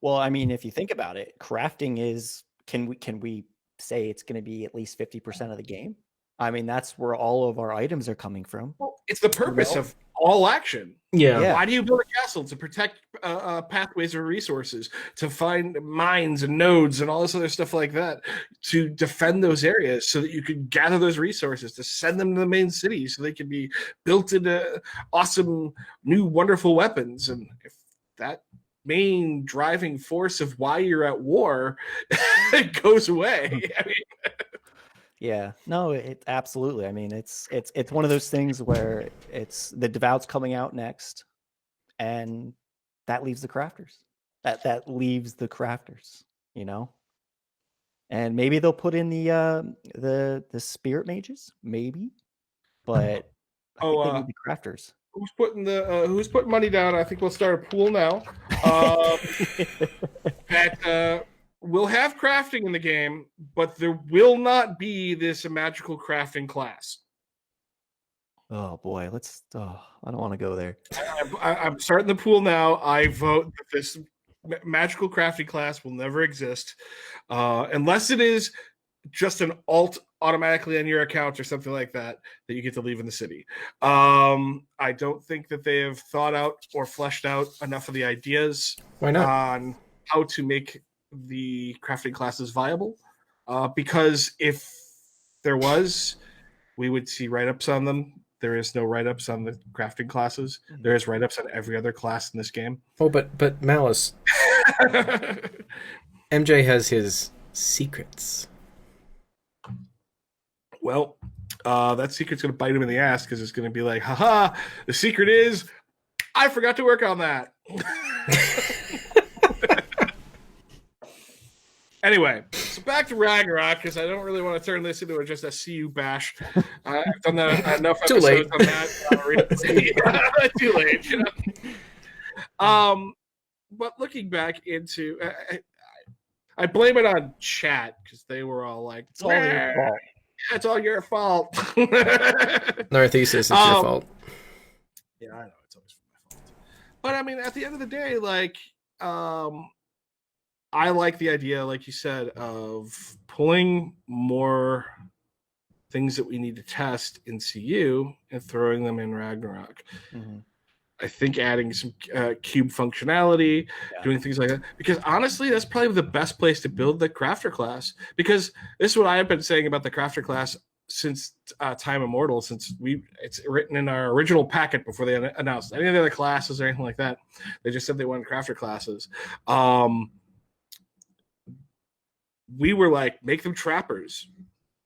Well, I mean, if you think about it, crafting is can we say it's going to be at least 50% of the game? I mean, that's where all of our items are coming from. Well, it's the purpose of all action. Yeah. Why do you build a castle? To protect pathways or resources, to find mines and nodes and all this other stuff like that, to defend those areas so that you can gather those resources, to send them to the main city so they can be built into awesome, new, wonderful weapons. And if that main driving force of why you're at war goes away, I mean, yeah, no, it absolutely. I mean, it's one of those things where it's the Devout's coming out next, and that leaves the crafters. That leaves the crafters, you know. And maybe they'll put in the spirit mages, maybe, but I think they need the crafters. Who's putting money down? I think we'll start a pool now. That we'll have crafting in the game, but there will not be this magical crafting class. Oh boy, I don't want to go there. I'm starting the pool now. I vote that this magical crafting class will never exist, unless it is just an alt automatically on your account or something like that you get to leave in the city. I don't think that they have thought out or fleshed out enough of the ideas on how to make the crafting classes viable. Because if there was, we would see write-ups on them. There is no write-ups on the crafting classes. There is write-ups on every other class in this game. Oh, but Malice, MJ has his secrets. Well, that secret's going to bite him in the ass because it's going to be like, haha, the secret is I forgot to work on that. Anyway, so back to Ragnarok, because I don't really want to turn this into just a CU bash. I've done that enough episodes on that. Too late. You know? But looking back into, I blame it on chat because they were all like, "It's all your fault." It's all your fault. Narthesis, it's your fault. Yeah, I know it's always my fault. But I mean, at the end of the day, like, I like the idea, like you said, of pulling more things that we need to test in CU and throwing them in Ragnarok. Mm-hmm. I think adding some cube functionality, doing things like that. Because honestly, that's probably the best place to build the crafter class. Because this is what I have been saying about the crafter class since Time Immortal, since it's written in our original packet before they announced any of the other classes or anything like that. They just said they wanted crafter classes. We were like, make them trappers.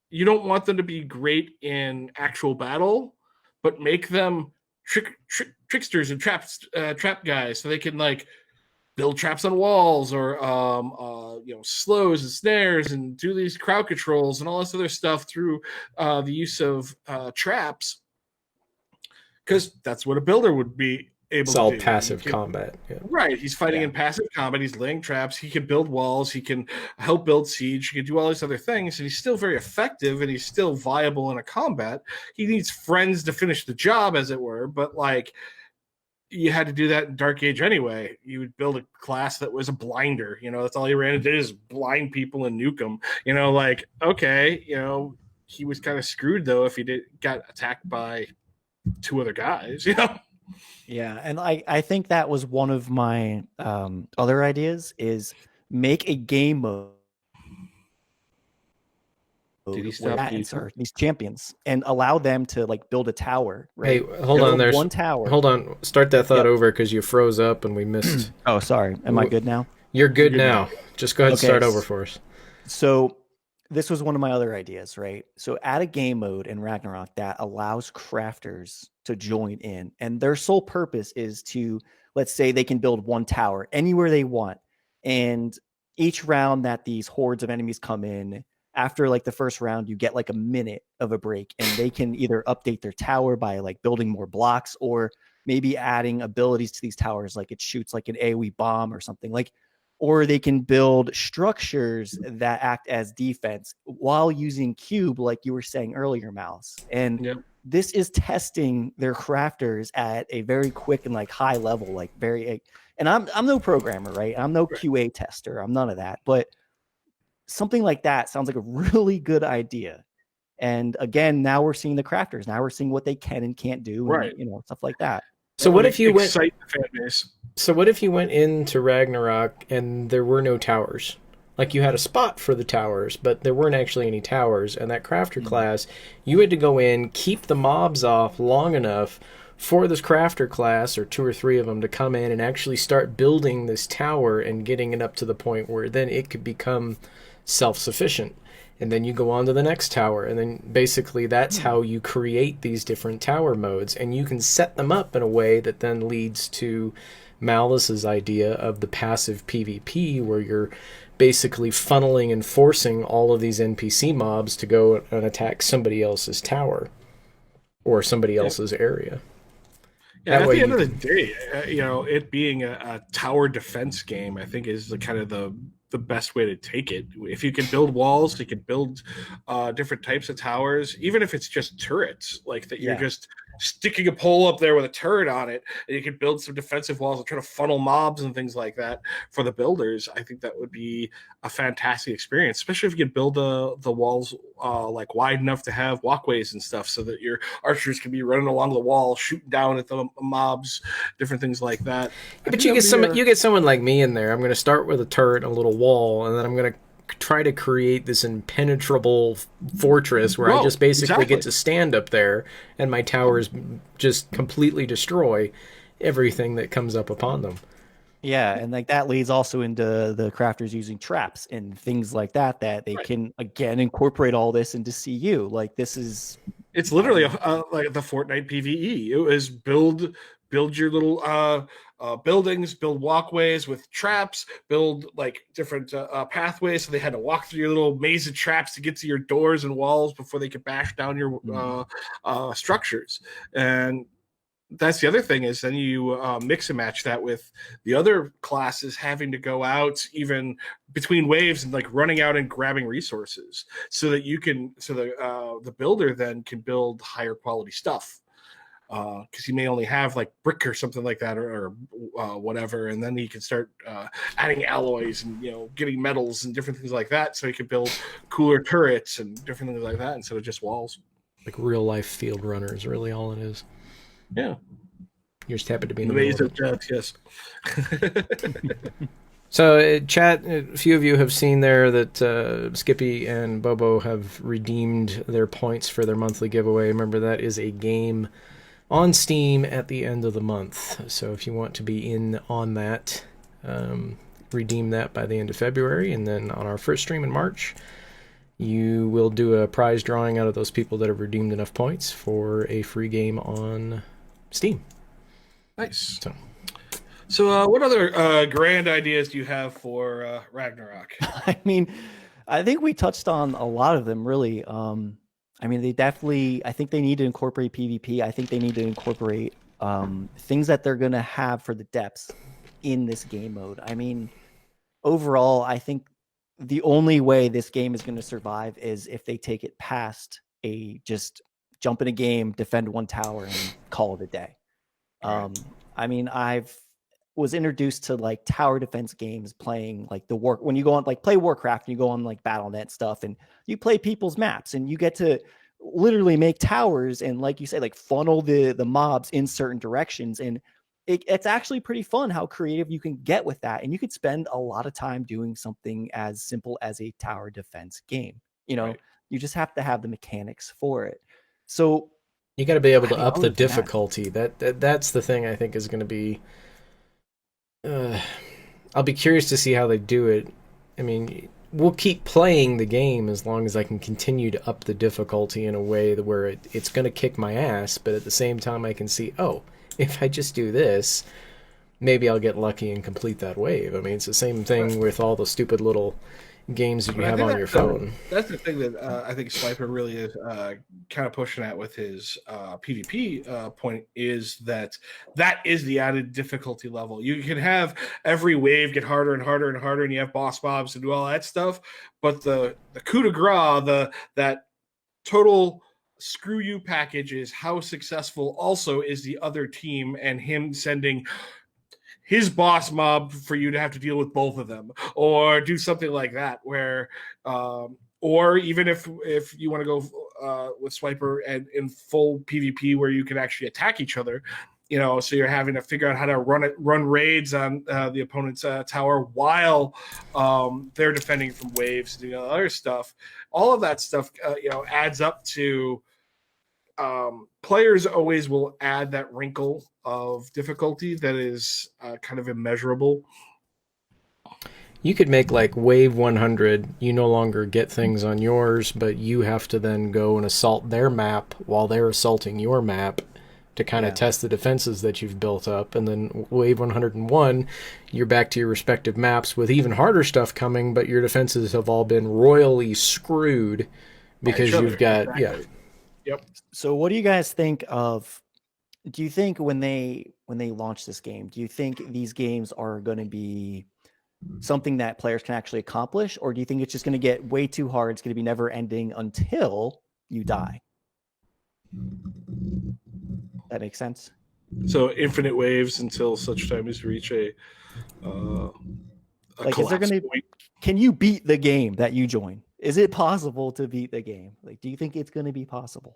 You don't want them to be great in actual battle, but make them tricksters and trap guys, so they can like build traps on walls or slows and snares and do these crowd controls and all this other stuff through the use of traps, because that's what a builder would be able to do. It's all passive combat. Yeah. Right. He's fighting in passive combat. He's laying traps. He can build walls. He can help build siege. He can do all these other things. And he's still very effective, and he's still viable in a combat. He needs friends to finish the job, as it were. But, like, you had to do that in Dark Age anyway. You would build a class that was a blinder. You know, that's all you ran into is blind people and nuke them. You know, like, okay, you know, he was kind of screwed, though, if he got attacked by two other guys, you know? Yeah, and I think that was one of my other ideas, is make a game mode Did he stop these champions and allow them to like build a tower. Right? Hey, hold on. There's one tower. Hold on. Start that thought over because you froze up and we missed. Oh, sorry. Am I good now? You're good You're good now. Just go ahead and Okay, start over for us. so this was one of my other ideas, right? So add a game mode in Ragnarok that allows crafters to join in, and their sole purpose is to, let's say, they can build one tower anywhere they want, and each round that these hordes of enemies come in, after like the first round, you get like a minute of a break, and they can either update their tower by like building more blocks, or maybe adding abilities to these towers, like it shoots like an AoE bomb or something like, or they can build structures that act as defense while using cube, like you were saying earlier, Mouse. And Yep. this is testing their crafters at a very quick and like high level, like very. And I'm no programmer, right? I'm no Right. QA tester. I'm none of that. But something like that sounds like a really good idea. And again, now we're seeing the crafters. Now we're seeing what they can and can't do, and Right. stuff like that. So what if you went? excite the fan base? So what if you went into Ragnarok and there were no towers? Like you had a spot for the towers, but there weren't actually any towers. And that crafter class, you had to go in, keep the mobs off long enough for this crafter class, or 2 or 3 of them, to come in and actually start building this tower and getting it up to the point where then it could become self-sufficient. And then you go on to the next tower, and then basically that's how you create these different tower modes, and you can set them up in a way that then leads to Malice's idea of the passive PvP, where you're basically funneling and forcing all of these NPC mobs to go and attack somebody else's tower or somebody else's area. Yeah, That at way the end you of the day, it being a tower defense game, I think is the kind of the best way to take it. If you can build walls, you can build different types of towers, even if it's just turrets, like that you're Yeah. just sticking a pole up there with a turret on it, and you can build some defensive walls and try to funnel mobs and things like that for the builders. I think that would be a fantastic experience, especially if you could build the walls like wide enough to have walkways and stuff, so that your archers can be running along the wall, shooting down at the mobs, different things like that. But you get someone like me in there. I'm going to start with a turret and a little wall, and then I'm going to try to create this impenetrable fortress where I just basically get to stand up there and my towers just completely destroy everything that comes up upon them. Yeah, and like that leads also into the crafters using traps and things like that they can again incorporate all this into CU. Like this is, it's literally like the Fortnite PvE. It was build your little buildings, build walkways with traps, build like different pathways, so they had to walk through your little maze of traps to get to your doors and walls before they could bash down your structures. And that's the other thing, is then you mix and match that with the other classes having to go out even between waves and like running out and grabbing resources, so that the builder then can build higher quality stuff, because he may only have like brick or something like that, or whatever, and then he can start adding alloys and getting metals and different things like that, so he can build cooler turrets and different things like that instead of just walls. Like real life field runner is really all it is. Yeah, you just happen to be in the maze of death. Yes. So, chat, a few of you have seen there that Skippy and Bobo have redeemed their points for their monthly giveaway. Remember, that is a game on Steam at the end of the month. So if you want to be in on that, redeem that by the end of February. And then on our first stream in March, you will do a prize drawing out of those people that have redeemed enough points for a free game on Steam. Nice. So what other grand ideas do you have for Ragnarok? I mean, I think we touched on a lot of them, really. I mean, I think they need to incorporate PvP. I think they need to incorporate things that they're going to have for the depths in this game mode. I mean, overall, I think the only way this game is going to survive is if they take it past just jump in a game, defend one tower, and call it a day. I mean, I've was introduced to like tower defense games playing like when you go on like play Warcraft and you go on like BattleNet stuff and you play people's maps and you get to literally make towers and, like you say, like funnel the mobs in certain directions, and it's actually pretty fun how creative you can get with that, and you could spend a lot of time doing something as simple as a tower defense game. You just have to have the mechanics for it. So you got to be able to up the difficulty. That's the thing I think is going to be I'll be curious to see how they do it. I mean, we'll keep playing the game as long as I can continue to up the difficulty in a way where it's going to kick my ass, but at the same time I can see, oh, if I just do this, maybe I'll get lucky and complete that wave. I mean, it's the same thing with all the stupid little games that you have on your phone. That's the thing that I think Swiper really is kind of pushing at with his PvP point, is that is the added difficulty level. You can have every wave get harder and harder and harder, and you have boss mobs and do all that stuff, but the coup de grace, that total screw you package, is how successful also is the other team, and him sending his boss mob for you to have to deal with both of them, or do something like that, where or even if you want to go with Swiper and in full PvP where you can actually attack each other, so you're having to figure out how to run raids on the opponent's tower while they're defending from waves and other stuff. All of that stuff adds up to players always will add that wrinkle of difficulty that is kind of immeasurable. You could make like wave 100, you no longer get things on yours, but you have to then go and assault their map while they're assaulting your map to kind of test the defenses that you've built up. And then wave 101, you're back to your respective maps with even harder stuff coming, but your defenses have all been royally screwed because you've got Yep. So what do you guys think of, do you think when they launch this game, do you think these games are going to be something that players can actually accomplish, or do you think it's just going to get way too hard, it's going to be never ending until you die? That makes sense? So infinite waves until such time as you reach a like, is there going to, can you beat the game that you join? Is it possible to beat the game? Like, do you think it's going to be possible?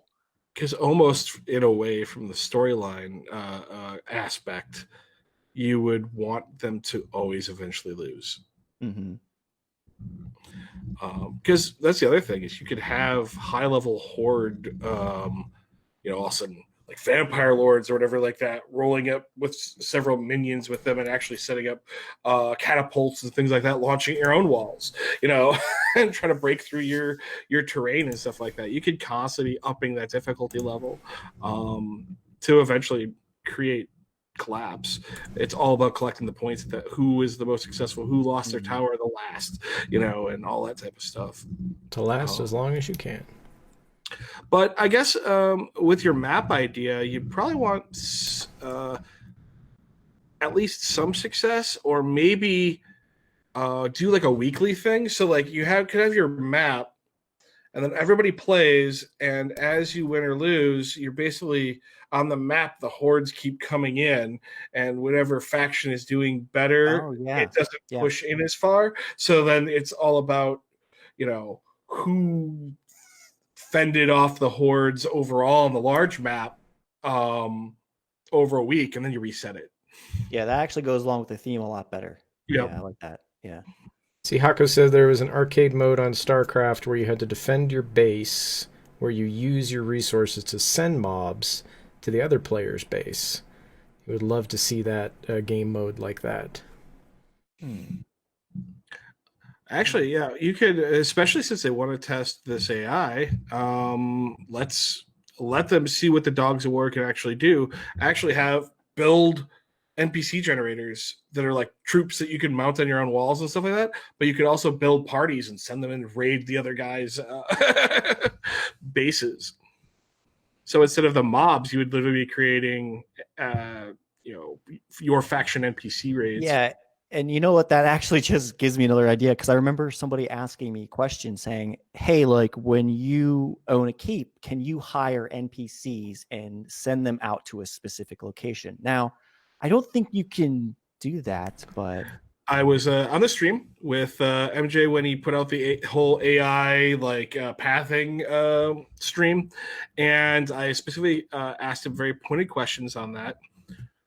Because almost in a way, from the storyline aspect, you would want them to always eventually lose. Mm-hmm. Because that's the other thing, is you could have high level horde, all of a sudden, like vampire lords or whatever like that, rolling up with several minions with them and actually setting up catapults and things like that, launching your own walls, and trying to break through your terrain and stuff like that. You could constantly upping that difficulty level to eventually create collapse. It's all about collecting the points, that who is the most successful, who lost their tower the last, and all that type of stuff. To last as long as you can. But I guess with your map idea, you'd probably want at least some success, or maybe do like a weekly thing. So like you could have your map, and then everybody plays, and as you win or lose, you're basically on the map. The hordes keep coming in, and whatever faction is doing better, it doesn't push in as far. So then it's all about who fended off the hordes overall on the large map over a week, and then you reset it. Yeah, that actually goes along with the theme a lot better. Yep. Yeah, I like that. Yeah. See, Hako says there was an arcade mode on StarCraft where you had to defend your base, where you use your resources to send mobs to the other player's base. You would love to see that game mode like that. Actually, yeah, you could, especially since they want to test this AI. Let's let them see what the Dogs of War can actually do. Actually, build NPC generators that are like troops that you can mount on your own walls and stuff like that. But you could also build parties and send them in and raid the other guys' bases. So instead of the mobs, you would literally be creating, your faction NPC raids. Yeah. And you know what? That actually just gives me another idea, because I remember somebody asking me questions saying, hey, like when you own a keep, can you hire NPCs and send them out to a specific location? Now, I don't think you can do that, but I was on the stream with MJ when he put out the whole AI pathing stream, and I specifically asked him very pointed questions on that.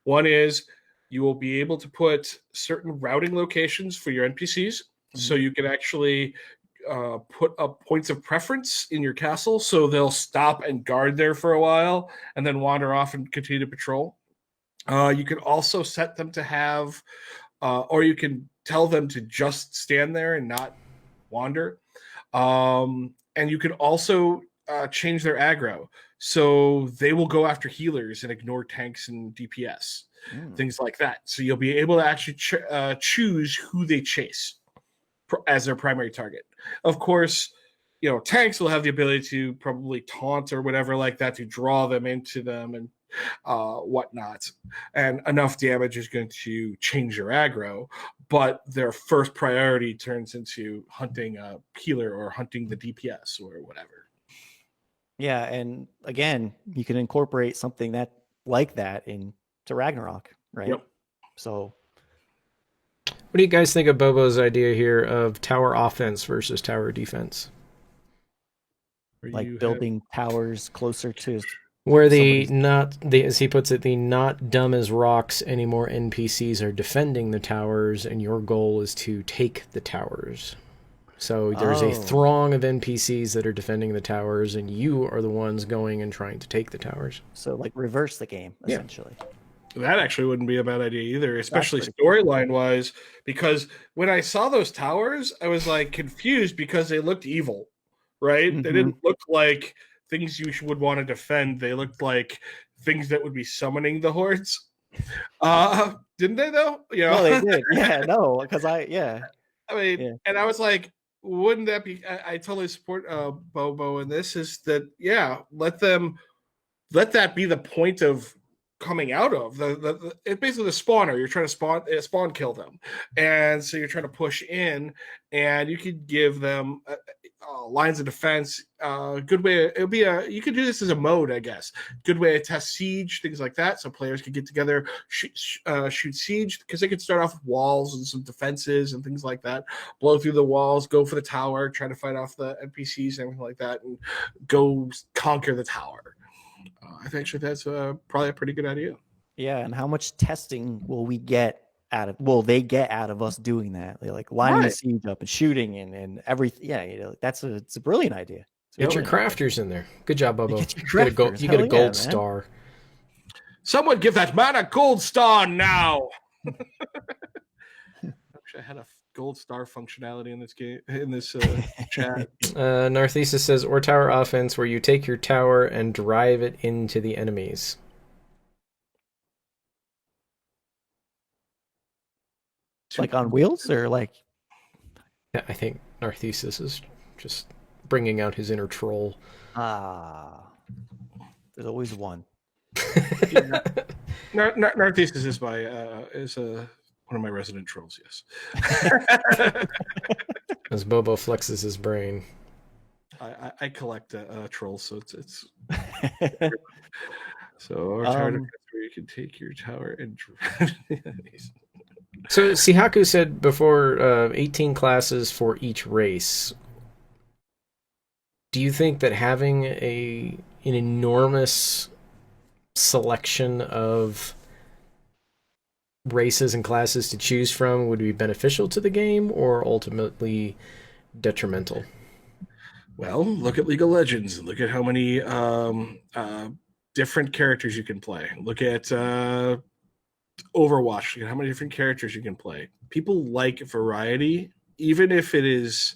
One is, you will be able to put certain routing locations for your NPCs, so you can actually put up points of preference in your castle, so they'll stop and guard there for a while and then wander off and continue to patrol. You can also set them to have, or you can tell them to just stand there and not wander. And you can also change their aggro. So they will go after healers and ignore tanks and DPS, things like that. So you'll be able to actually choose who they chase as their primary target. Of course, tanks will have the ability to probably taunt or whatever like that to draw them into them and whatnot. And enough damage is going to change your aggro, but their first priority turns into hunting a healer or hunting the DPS or whatever. Yeah, and again, you can incorporate something like that into Ragnarok, right? Yep. So, what do you guys think of Bobo's idea here of tower offense versus tower defense? Like building towers closer to where as he puts it, the not dumb as rocks anymore NPCs are defending the towers, and your goal is to take the towers. So there's a throng of NPCs that are defending the towers, and you are the ones going and trying to take the towers. So like reverse the game, essentially. Yeah. That actually wouldn't be a bad idea either, especially storyline wise, because when I saw those towers, I was like confused because they looked evil, right? Mm-hmm. They didn't look like things you would want to defend. They looked like things that would be summoning the hordes. Didn't they though? No, they did. Yeah, no, because and I was like, wouldn't that be? I totally support Bobo in this. Is that let that be the point of coming out of it's basically the spawner. You're trying to spawn kill them, and so you're trying to push in, and you could give them lines of defense. Good way. You could do this as a mode, I guess. Good way to test siege, things like that, so players could get together, shoot siege, because they could start off with walls and some defenses and things like that. Blow through the walls, go for the tower, try to fight off the NPCs and everything like that, and go conquer the tower. I think actually that's probably a pretty good idea. Yeah, and how much testing will they get out of us doing that? They're like lining the siege up and shooting and everything. Yeah, it's a brilliant idea. Get your crafters in there. Good job, Bobo. You get a gold star. Someone give that man a gold star now. I wish I had a gold star functionality in this game, in this chat. Narthesis says, or tower offense, where you take your tower and drive it into the enemies. Like on wheels, or like? Yeah, I think Narthesis is just bringing out his inner troll. There's always one. Narthesis is one of my resident trolls, yes. As Bobo flexes his brain. I collect trolls, so it's so our tower defense where you can take your tower and So Sihaku said before 18 classes for each race. Do you think that having an enormous selection of races and classes to choose from would be beneficial to the game or ultimately detrimental? Well, look at League of Legends and look at how many different characters you can play. Look at Overwatch, look at how many different characters you can play. People like variety, even if it is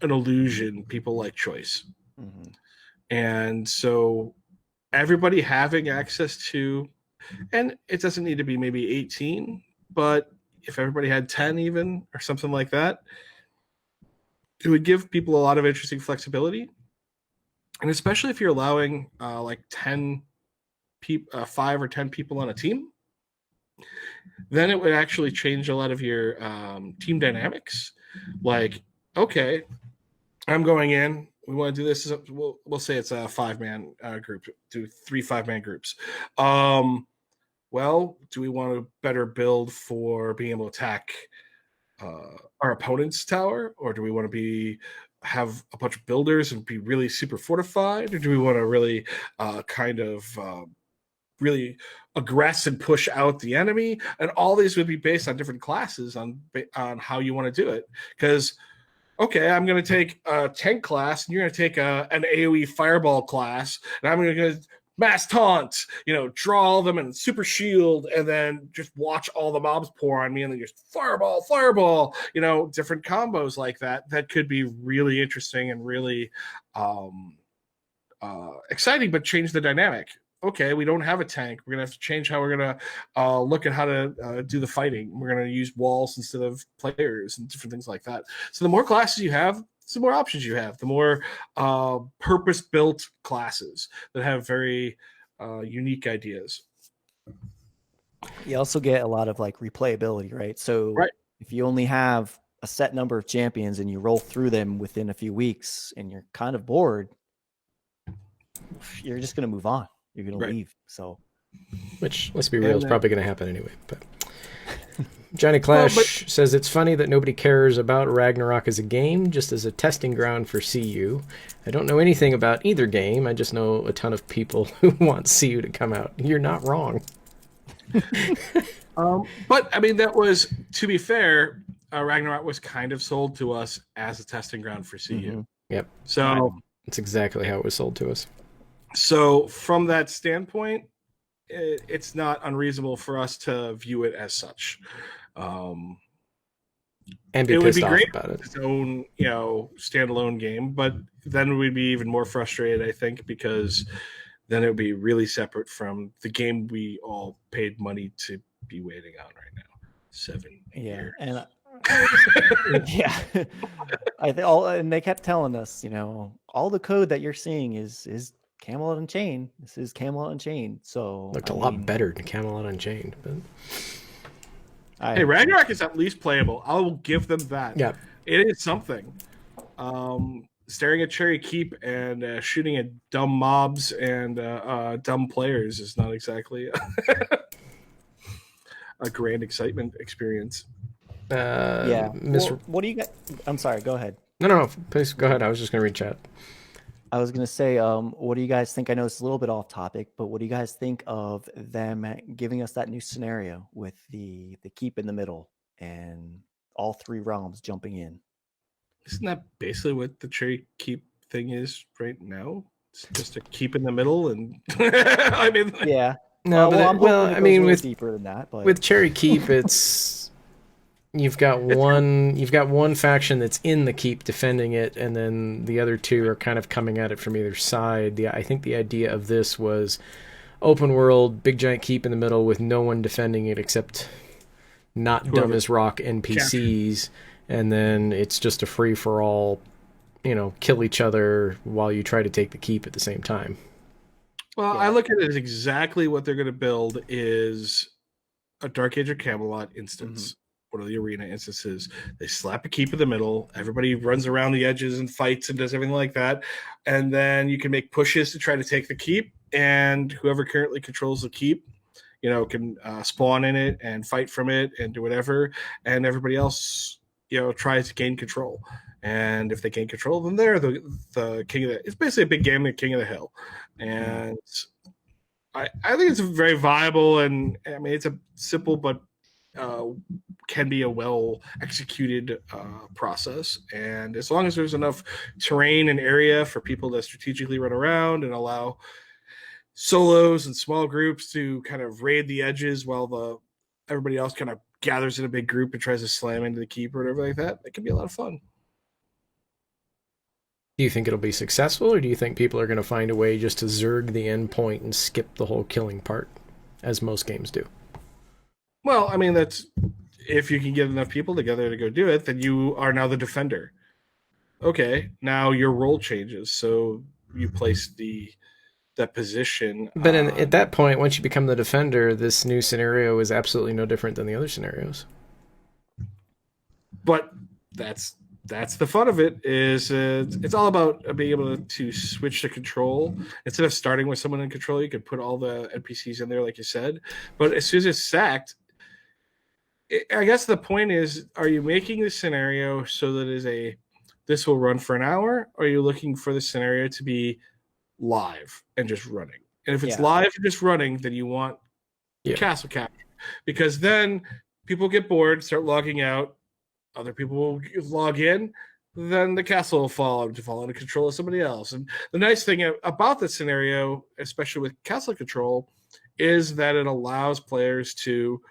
an illusion. People like choice. Mm-hmm. And so everybody having access to, and it doesn't need to be maybe 18, but if everybody had 10 even or something like that, it would give people a lot of interesting flexibility. And especially if you're allowing like 5 or 10 people on a team, then it would actually change a lot of your team dynamics. Like, okay, I'm going in. We want to do this. We'll say it's a 5-man group. Do 3 5-man groups. Well, do we want to better build for being able to attack our opponent's tower, or do we want to have a bunch of builders and be really super fortified, or do we want to really really aggress and push out the enemy? And all these would be based on different classes on how you want to do it. Because okay, I'm going to take a tank class, and you're going to take an AoE fireball class, and I'm going to mass taunt, draw all them and super shield, and then just watch all the mobs pour on me, and then just fireball, different combos like that could be really interesting and really exciting, but change the dynamic. Okay, we don't have a tank. We're gonna have to change how we're gonna look at how to do the fighting. We're gonna use walls instead of players and different things like that. So the more classes you have, the more options you have. The more purpose-built classes that have very unique ideas. You also get a lot of like replayability, right? So if you only have a set number of champions and you roll through them within a few weeks and you're kind of bored, you're just going to move on. You're going to leave. So, which, let's be real, is probably going to happen anyway. But Johnny Clash says it's funny that nobody cares about Ragnarok as a game, just as a testing ground for CU. I don't know anything about either game. I just know a ton of people who want CU to come out. You're not wrong. But I mean, that was, to be fair, Ragnarok was kind of sold to us as a testing ground for CU. Mm-hmm. Yep. So that's exactly how it was sold to us. So from that standpoint, it's not unreasonable for us to view it as such. And be it would be pissed great off about it. Its own, standalone game, but then we'd be even more frustrated, I think, because then it would be really separate from the game we all paid money to be waiting on right now. 7 years. And yeah, and they kept telling us, all the code that you're seeing is Camelot Unchained. This is Camelot Unchained. So looked a lot better than Camelot Unchained. But hey, Ragnarok is at least playable. I will give them that. Yeah, it is something. Staring at Cherry Keep and shooting at dumb mobs and dumb players is not exactly a grand excitement experience. What do you got? I'm sorry. Go ahead. No. Please go ahead. I was just going to read chat. I was going to say, what do you guys think? I know it's a little bit off topic, but what do you guys think of them giving us that new scenario with the keep in the middle and all 3 realms jumping in? Isn't that basically what the Cherry Keep thing is right now? It's just a keep in the middle, and I mean, yeah. No, I mean, with deeper than that, but with Cherry Keep, it's you've got one faction that's in the keep defending it, and then the other 2 are kind of coming at it from either side. I think the idea of this was open world, big giant keep in the middle with no one defending it except not dumb as rock NPCs. And then it's just a free-for-all, kill each other while you try to take the keep at the same time. Well, I look at it as exactly what they're going to build is a Dark Age of Camelot instance. One of the arena instances. They slap a keep in the middle. Everybody runs around the edges and fights and does everything like that. And then you can make pushes to try to take the keep. And whoever currently controls the keep, can spawn in it and fight from it and do whatever. And everybody else tries to gain control, and if they gain control, then they're the king of the. It's basically a big game, the king of the hill, and I think it's very viable, and I mean it's a simple but can be a well executed process, and as long as there's enough terrain and area for people to strategically run around and allow solos and small groups to kind of raid the edges while everybody else kind of gathers in a big group and tries to slam into the keep or whatever like that, it can be a lot of fun. Do you think it'll be successful, or do you think people are going to find a way just to zerg the end point and skip the whole killing part, as most games do? Well, I mean, that's if you can get enough people together to go do it, then you are now the defender. Okay, now your role changes, so you place that position. But at that point, once you become the defender, this new scenario is absolutely no different than the other scenarios. But that's the fun of it. Is it's all about being able to switch to control. Instead of starting with someone in control, you could put all the NPCs in there, like you said. But as soon as it's sacked, I guess the point is: are you making the scenario so that this will run for an hour, or are you looking for the scenario to be live and just running? And if it's live and just running, then you want castle capture, because then people get bored, start logging out, other people will log in, then the castle will fall into control of somebody else. And the nice thing about this scenario, especially with castle control, is that it allows players to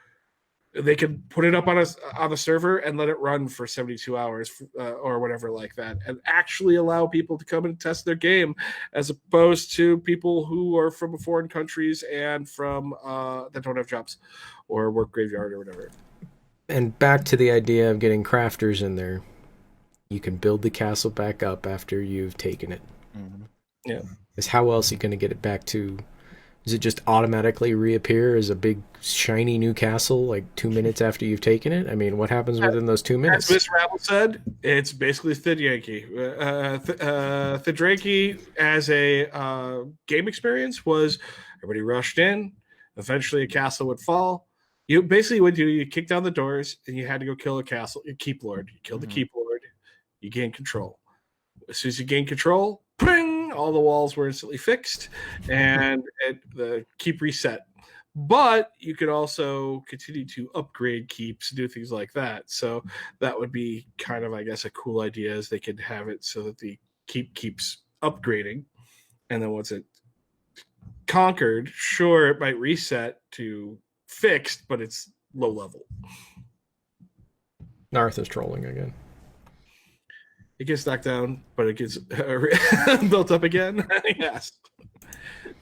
they can put it up on the server and let it run for 72 hours or whatever like that, and actually allow people to come and test their game, as opposed to people who are from foreign countries and from that don't have jobs or work graveyard or whatever. And back to the idea of getting crafters in there. You can build the castle back up after you've taken it. Mm-hmm. Yeah. Because how else are you going to get it back to? Does it just automatically reappear as a big shiny new castle like 2 minutes after you've taken it? I mean, what happens within those 2 minutes? As Miss Rabble said, it's basically Thidyanki. Thidyanki as a game experience was everybody rushed in. Eventually, a castle would fall. You basically would you kick down the doors and you had to go kill a castle, your keep lord. You killed the keep lord, you gain control. As soon as you gain control, ping, all the walls were instantly fixed and the keep reset. But you could also continue to upgrade keeps, do things like that. So that would be kind of, I guess, a cool idea, is they could have it so that the keep keeps upgrading. And then once it conquered, sure, it might reset to fixed, but it's low level. Narth is trolling again. It gets knocked down, but it gets built up again. Yes.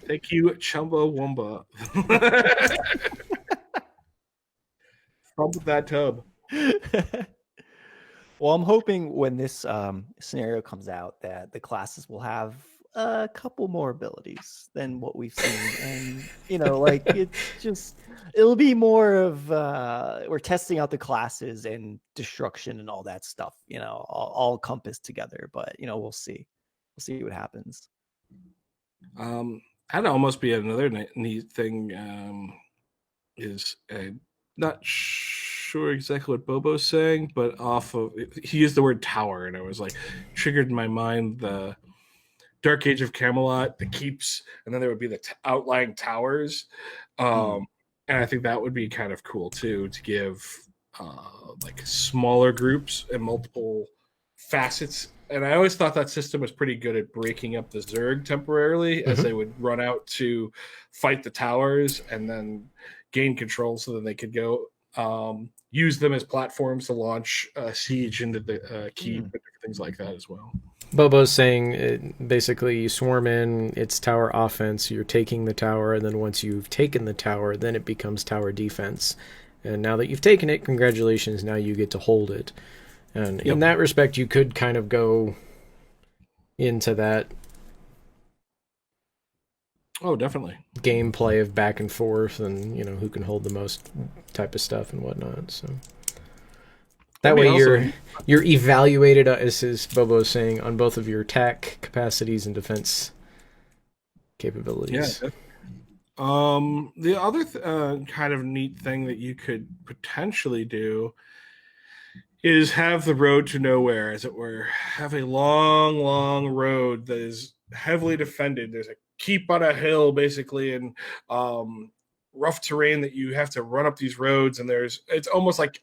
Thank you, Chumbawamba. From that tub. Well, I'm hoping when this scenario comes out that the classes will have a couple more abilities than what we've seen, and like it'll be more of we're testing out the classes and destruction and all that stuff, all compassed together. But we'll see what happens. That'd almost be another neat thing. Is not sure exactly what Bobo's saying, but he used the word tower, and I was like, triggered in my mind the Dark Age of Camelot, the keeps, and then there would be the outlying towers. And I think that would be kind of cool too, to give like smaller groups and multiple facets. And I always thought that system was pretty good at breaking up the Zerg temporarily, as they would run out to fight the towers and then gain control, so that they could go use them as platforms to launch siege into the keep and things like that as well. Bobo's saying basically you swarm in, it's tower offense, you're taking the tower, and then once you've taken the tower, then it becomes tower defense. And now that you've taken it, congratulations, now you get to hold it. And in that respect, you could kind of go into that. Oh, definitely. Gameplay of back and forth and, who can hold the most type of stuff and whatnot. So that way you're evaluated, as Bobo is saying, on both of your attack capacities and defense capabilities. Yeah. The other kind of neat thing that you could potentially do is have the road to nowhere, as it were. Have a long, long road that is heavily defended. There's a keep on a hill, basically, and rough terrain that you have to run up these roads, and it's almost like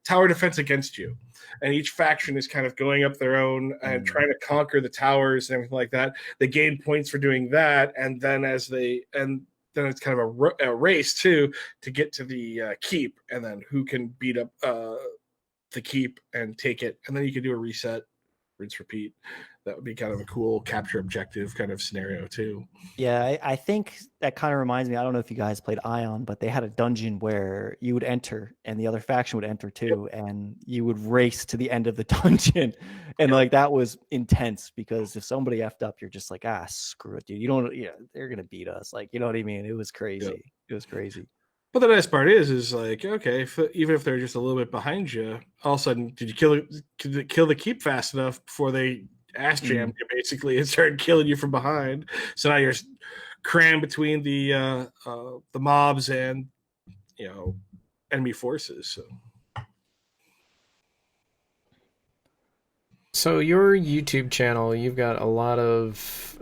tower defense against you. And each faction is kind of going up their own and trying to conquer the towers and everything like that. They gain points for doing that, and then then it's kind of a race too to get to the keep, and then who can beat up the keep and take it, and then you can do a reset, rinse, repeat. That would be kind of a cool capture objective kind of scenario too. Yeah, I think that kind of reminds me, I don't know if you guys played Ion, but they had a dungeon where you would enter and the other faction would enter too, and you would race to the end of the dungeon. And like that was intense, because if somebody effed up, you're just like, screw it, dude. They're gonna beat us. Like, you know what I mean? It was crazy. Yep. It was crazy. But the nice part is like, okay, even if they're just a little bit behind you, all of a sudden, did you kill the keep fast enough before they ass jammed you basically and started killing you from behind? So now you're crammed between the mobs and enemy forces. So your YouTube channel, you've got a lot of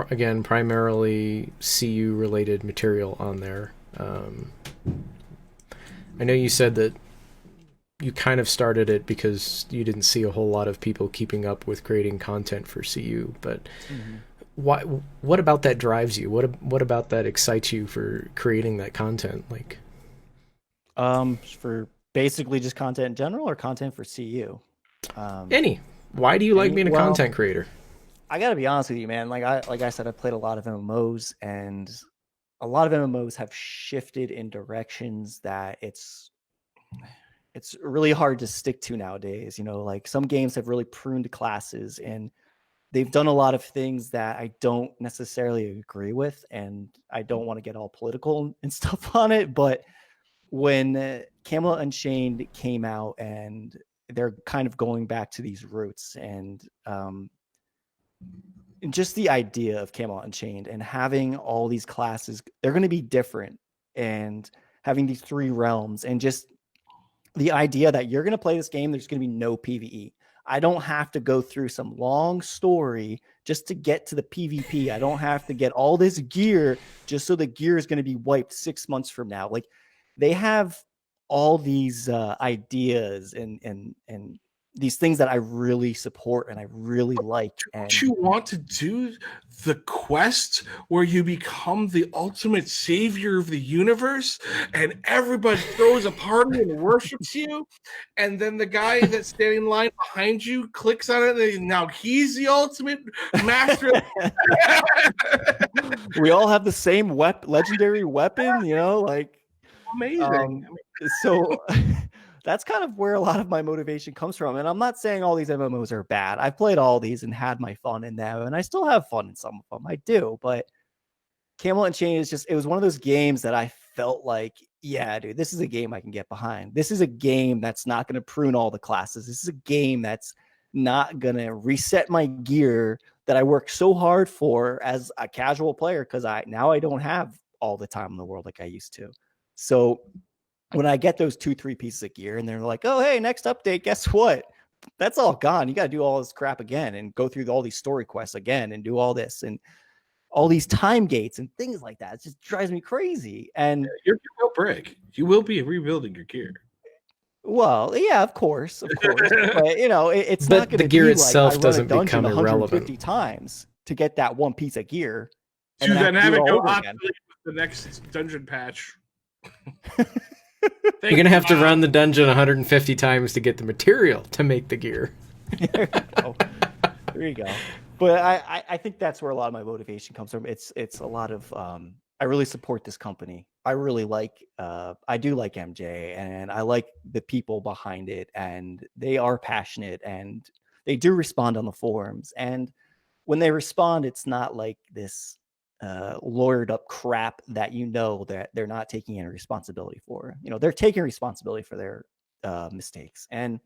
again, primarily CU related material on there. I know you said that you kind of started it because you didn't see a whole lot of people keeping up with creating content for CU, but what about that drives you? What about that excites you for creating that content? Like, for basically just content in general or content for CU? Any. Why do you like being a content creator? I gotta be honest with you, man. Like I said, I played a lot of MMOs, and a lot of MMOs have shifted in directions that it's really hard to stick to nowadays. You know, like some games have really pruned classes, and they've done a lot of things that I don't necessarily agree with, and I don't want to get all political and stuff on it. But when Camelot Unchained came out, and they're kind of going back to these roots, and just the idea of Camelot Unchained and having all these classes, they're going to be different, and having these 3 realms, and just the idea that you're going to play this game, there's going to be no PvE. I don't have to go through some long story just to get to the PvP. I don't have to get all this gear just so the gear is going to be wiped 6 months from now. Like, they have all these ideas and these things that I really support and I really like. And don't you want to do the quest where you become the ultimate savior of the universe and everybody throws a party and worships you, and then the guy that's standing in line behind you clicks on it and now he's the ultimate master? We all have the same legendary weapon, you know, like amazing. So that's kind of where a lot of my motivation comes from. And I'm not saying all these MMOs are bad. I've played all these and had my fun in them, and I still have fun in some of them. I do. But Camelot Unchained is just, it was one of those games that I felt like, yeah, dude, this is a game I can get behind. This is a game that's not going to prune all the classes. This is a game that's not going to reset my gear that I worked so hard for as a casual player, because I don't have all the time in the world like I used to. So when I get those 2-3 pieces of gear and they're like, oh, hey, next update, guess what? That's all gone. You got to do all this crap again and go through all these story quests again and do all this and all these time gates and things like that. It just drives me crazy. And your gear will break. You will be rebuilding your gear. Well, yeah, of course. But, you know, it's but not going to to gear be itself like I doesn't run a dungeon become 150 irrelevant times to get that one piece of gear. To then have it go obsolete with the next dungeon patch. You're going to have to run the dungeon 150 times to get the material to make the gear. There you go. But I think that's where a lot of my motivation comes from. It's a lot of I really support this company. I really like I do like MJ, and I like the people behind it, and they are passionate and they do respond on the forums. And when they respond, it's not like this lawyered up crap that that they're not taking any responsibility for. You know, they're taking responsibility for their mistakes. And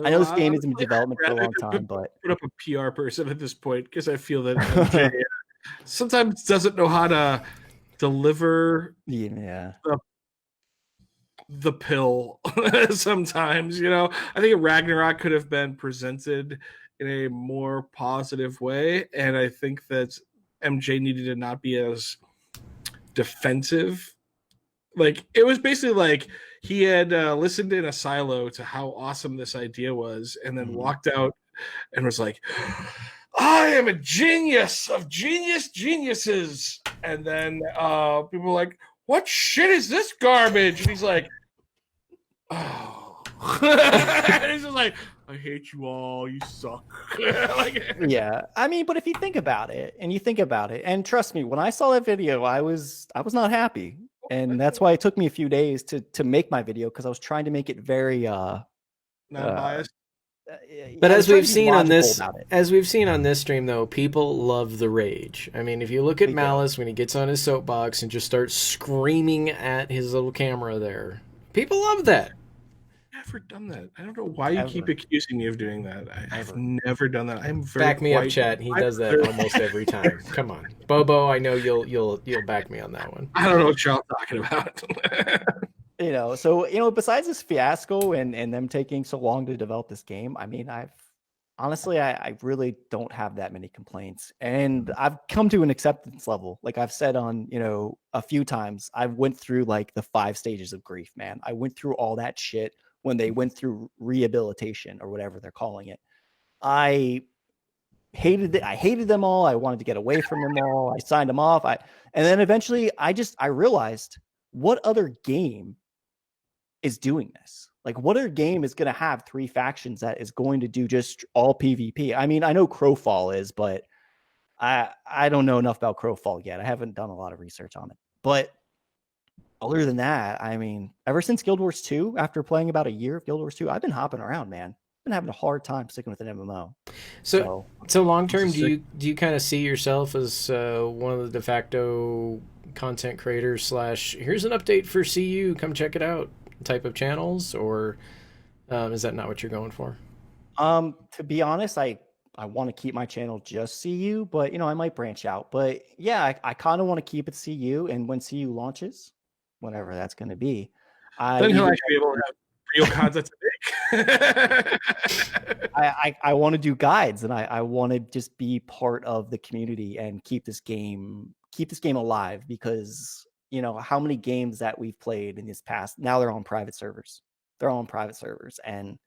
I know this game has been in development for a long time, but put up a PR person at this point, because I feel that MJ sometimes doesn't know how to deliver the pill. Sometimes, you know, I think Ragnarok could have been presented in a more positive way, and I think that MJ needed to not be as defensive. Like, it was basically like he had listened in a silo to how awesome this idea was, and then walked out and was like, I am a genius of geniuses. And then people were like, what shit is this garbage? And he's like, oh. And he's just like, I hate you all. You suck. Yeah. I mean, but if you think about it, and trust me, when I saw that video, I was not happy. And that's why it took me a few days to make my video, because I was trying to make it very not biased. But as we've seen on this stream, though, people love the rage. I mean, if you look at Malice when he gets on his soapbox and just starts screaming at his little camera there, people love that. I've never done that. I don't know why you keep accusing me of doing that. I've never done that. I'm very back me up, chat. He does that almost every time. Come on, Bobo. I know you'll back me on that one. I don't know what y'all talking about. You know, so, you know, besides this fiasco and them taking so long to develop this game, I mean, I really don't have that many complaints, and I've come to an acceptance level. Like I've said on, you know, a few times, I went through like the 5 stages of grief, man. I went through all that shit when they went through rehabilitation or whatever they're calling it. I hated it. I hated them all. I wanted to get away from them all. I signed them off. And then eventually I realized, what other game is doing this? Like, what other game is going to have 3 factions that is going to do just all PvP? I mean, I know Crowfall is, but I don't know enough about Crowfall yet. I haven't done a lot of research on it. But other than that, I mean, ever since Guild Wars 2, after playing about a year of Guild Wars 2, I've been hopping around, man. I've been having a hard time sticking with an MMO. So long term, do you kind of see yourself as one of the de facto content creators / here's an update for CU, come check it out type of channels, or is that not what you're going for? To be honest, I want to keep my channel just CU, but I might branch out. But yeah, I kind of want to keep it CU, and when CU launches, whatever that's going to be, then he'll actually be able to have real content to make. I want to do guides, and I want to just be part of the community and keep this game alive, because how many games that we've played in this past, now they're on private servers. And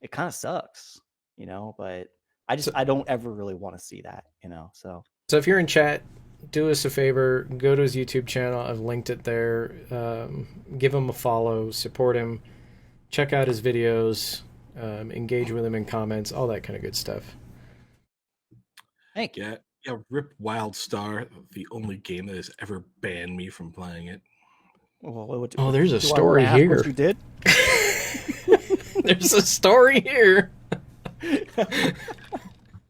it kind of sucks, but I don't ever really want to see that, so if you're in chat, do us a favor, go to his YouTube channel. I've linked it there. Give him a follow, support him, check out his videos, engage with him in comments, all that kind of good stuff. Thank you. Yeah, rip WildStar, the only game that has ever banned me from playing it. Well, there's a story here. What you did? There's a story here.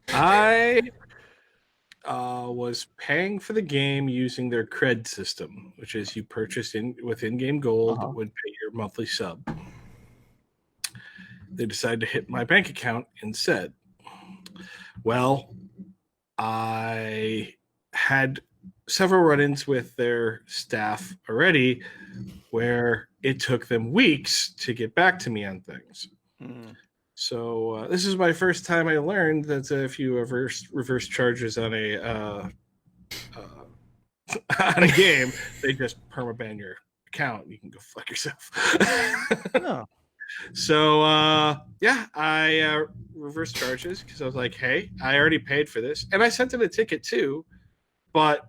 I was paying for the game using their cred system, which is you purchase with in-game gold would pay your monthly sub. They decided to hit my bank account instead. Well, I had several run-ins with their staff already where it took them weeks to get back to me on things. So this is my first time I learned that if you reverse charges on a game, they just permaban your account. You can go fuck yourself. Oh. So I reversed charges because I was like, hey, I already paid for this, and I sent in a ticket too, but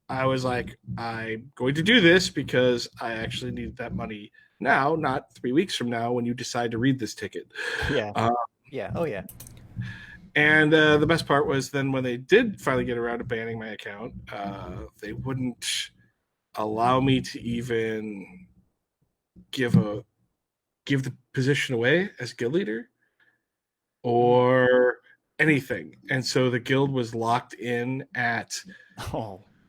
I was like, I'm going to do this because I actually need that money now, not 3 weeks from now when you decide to read this ticket. Yeah. Yeah. Oh yeah. And the best part was then when they did finally get around to banning my account, they wouldn't allow me to even give the position away as guild leader or anything. And so the guild was locked in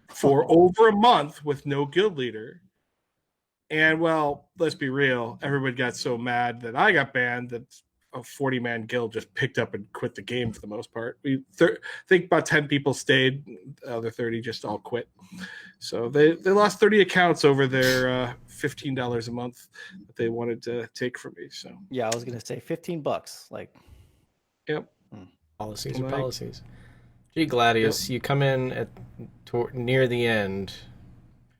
for over a month with no guild leader. And well, let's be real, everybody got so mad that I got banned that a 40-man guild just picked up and quit the game for the most part. We think about 10 people stayed, the other 30 just all quit. So they lost 30 accounts over their $15 a month that they wanted to take from me. So yeah, I was gonna say $15. Like, yep, policies are policies. Gee, Gladius, you come in near the end.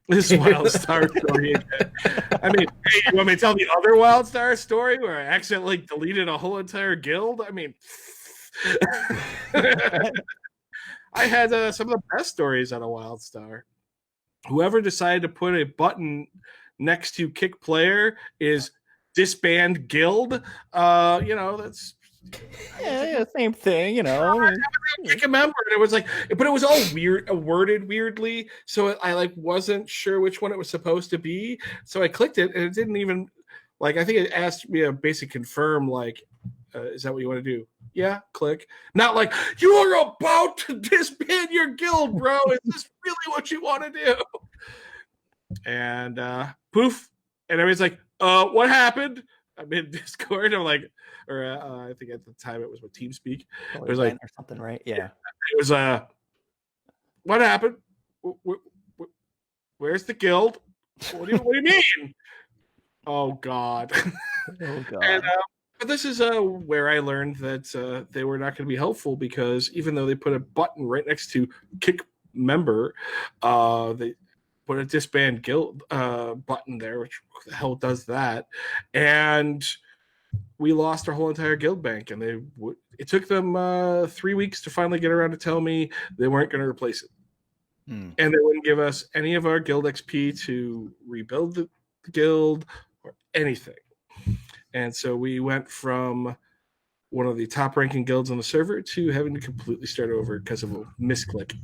This WildStar story again. I mean, hey, you want me to tell the other WildStar story where I accidentally deleted a whole entire guild? I mean, I had some of the best stories out of WildStar. Whoever decided to put a button next to kick player is disband guild. That's same thing. Kick a member, and it was like, but it was all weird, worded weirdly. So I wasn't sure which one it was supposed to be. So I clicked it, and it didn't even I think it asked me a basic confirm, is that what you want to do? Yeah, click. Not like, you are about to disband your guild, bro. Is this really what you want to do? And poof, and everybody's like, what happened? I'm in Discord. I'm like, I think at the time it was with TeamSpeak. It was like or something, right? Yeah. It was what happened? Where's the guild? What do you mean? Oh God. Oh God. And, but this is where I learned that they were not going to be helpful, because even though they put a button right next to kick member, they put a disband guild button there, which the hell does that? And we lost our whole entire guild bank, and it took them 3 weeks to finally get around to tell me they weren't going to replace it. And they wouldn't give us any of our guild XP to rebuild the guild or anything. And so we went from one of the top ranking guilds on the server to having to completely start over because of a misclick.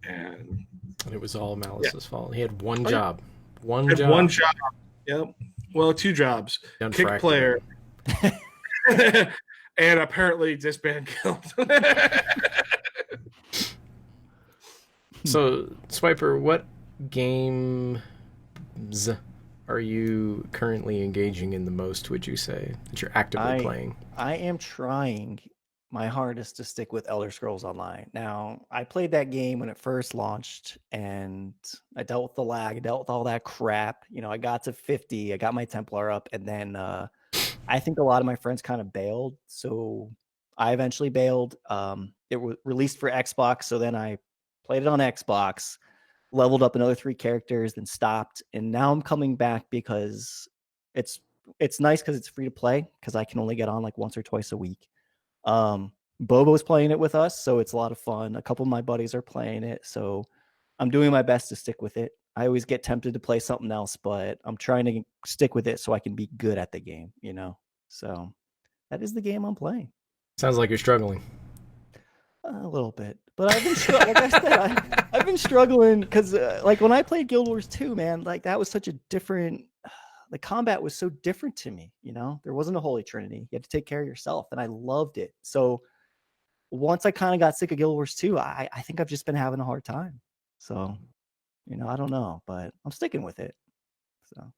And it was all Malice's fault. He had one job. One job. Yep. Well, 2 jobs. Kick player. And apparently disband guild. So, Swiper, what games are you currently engaging in the most, would you say, that you're actively playing? I am trying my hardest to stick with Elder Scrolls Online. Now, I played that game when it first launched, and I dealt with the lag, I dealt with all that crap. You know, I got to 50, I got my Templar up, and then I think a lot of my friends kind of bailed, so I eventually bailed. It was released for Xbox, so then I played it on Xbox, leveled up another 3 characters, then stopped, and now I'm coming back because it's nice because it's free to play, because I can only get on like once or twice a week. Bobo's playing it with us, so it's a lot of fun. A couple of my buddies are playing it, so I'm doing my best to stick with it. I always get tempted to play something else, but I'm trying to stick with it so I can be good at the game, you know? So that is the game I'm playing. Sounds like you're struggling. A little bit, but I've been like I said, I've been struggling because like when I played Guild Wars 2, man, like that was such a different. The combat was so different to me. You know, there wasn't a holy trinity. You had to take care of yourself, and I loved it. So once I kind of got sick of Guild Wars 2, I think I've just been having a hard time. So, you know, I don't know, but I'm sticking with it. So.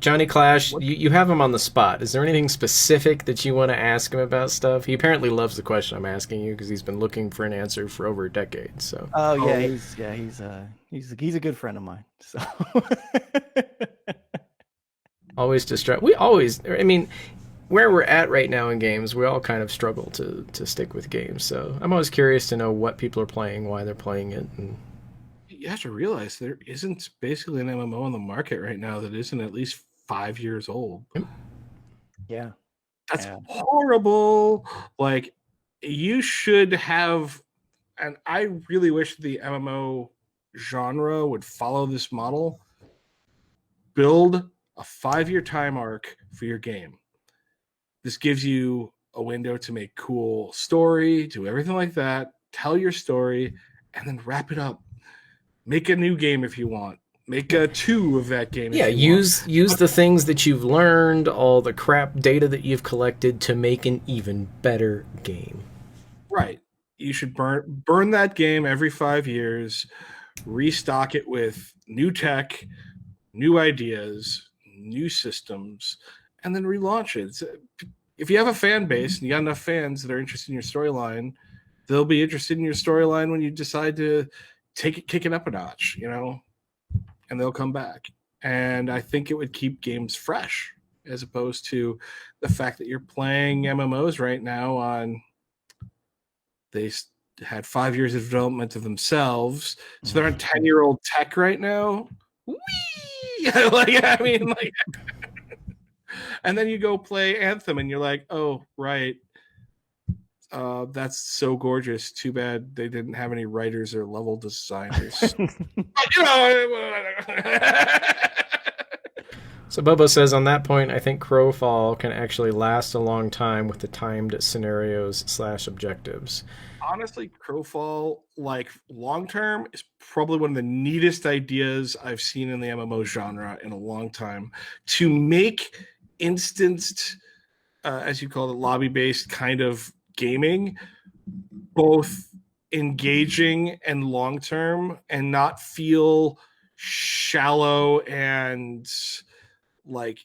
Johnny Clash, you have him on the spot. Is there anything specific that you want to ask him about stuff? He apparently loves the question I'm asking you because he's been looking for an answer for over a decade. So. Oh yeah, he's a good friend of mine. So. Always distract. I mean, where we're at right now in games, we all kind of struggle to stick with games. So I'm always curious to know what people are playing, why they're playing it, and. You have to realize there isn't basically an MMO on the market right now that isn't at least 5 years old. Yeah. That's horrible. Like, you should have, and I really wish the MMO genre would follow this model. Build a 5-year time arc for your game. This gives you a window to make cool story, do everything like that, tell your story, and then wrap it up. Make a new game if you want. Make a 2 of that game. Yeah, use the things that you've learned, all the crap data that you've collected to make an even better game. Right. You should burn that game every 5 years, restock it with new tech, new ideas, new systems, and then relaunch it. If you have a fan base and you got enough fans that are interested in your storyline, they'll be interested in your storyline when you decide to kick it up a notch, you know, and they'll come back. And I think it would keep games fresh, as opposed to the fact that you're playing MMOs right now on, they had 5 years of development of themselves, so they're on 10-year-old tech right now. Whee! Like, I mean, like, and then you go play Anthem and you're like, oh, right. That's so gorgeous. Too bad they didn't have any writers or level designers. So Bobo says, on that point, I think Crowfall can actually last a long time with the timed scenarios / objectives. Honestly, Crowfall, like, long term, is probably one of the neatest ideas I've seen in the MMO genre in a long time. To make instanced, as you call it, lobby-based kind of gaming both engaging and long-term and not feel shallow and like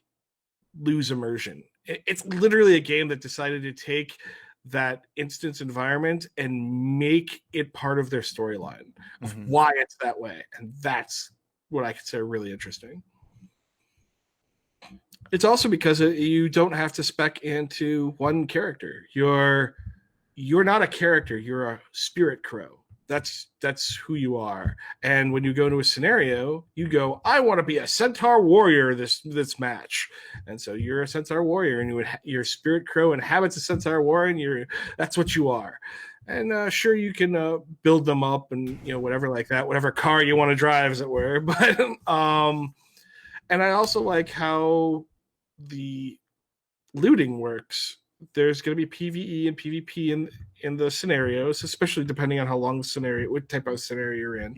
lose immersion. It's literally a game that decided to take that instance environment and make it part of their storyline of why it's that way, and that's what I consider really interesting. It's also because you don't have to spec into one character. You're not a character, you're a spirit crow. that's who you are. And when you go into a scenario, you go, I want to be a centaur warrior this match. And so you're a centaur warrior, and your spirit crow inhabits a centaur warrior, and that's what you are. And sure, you can build them up and whatever like that, whatever car you want to drive, as it were. But and I also like how the looting works. There's going to be PvE and PvP in the scenarios, especially depending on how long the scenario, what type of scenario you're in.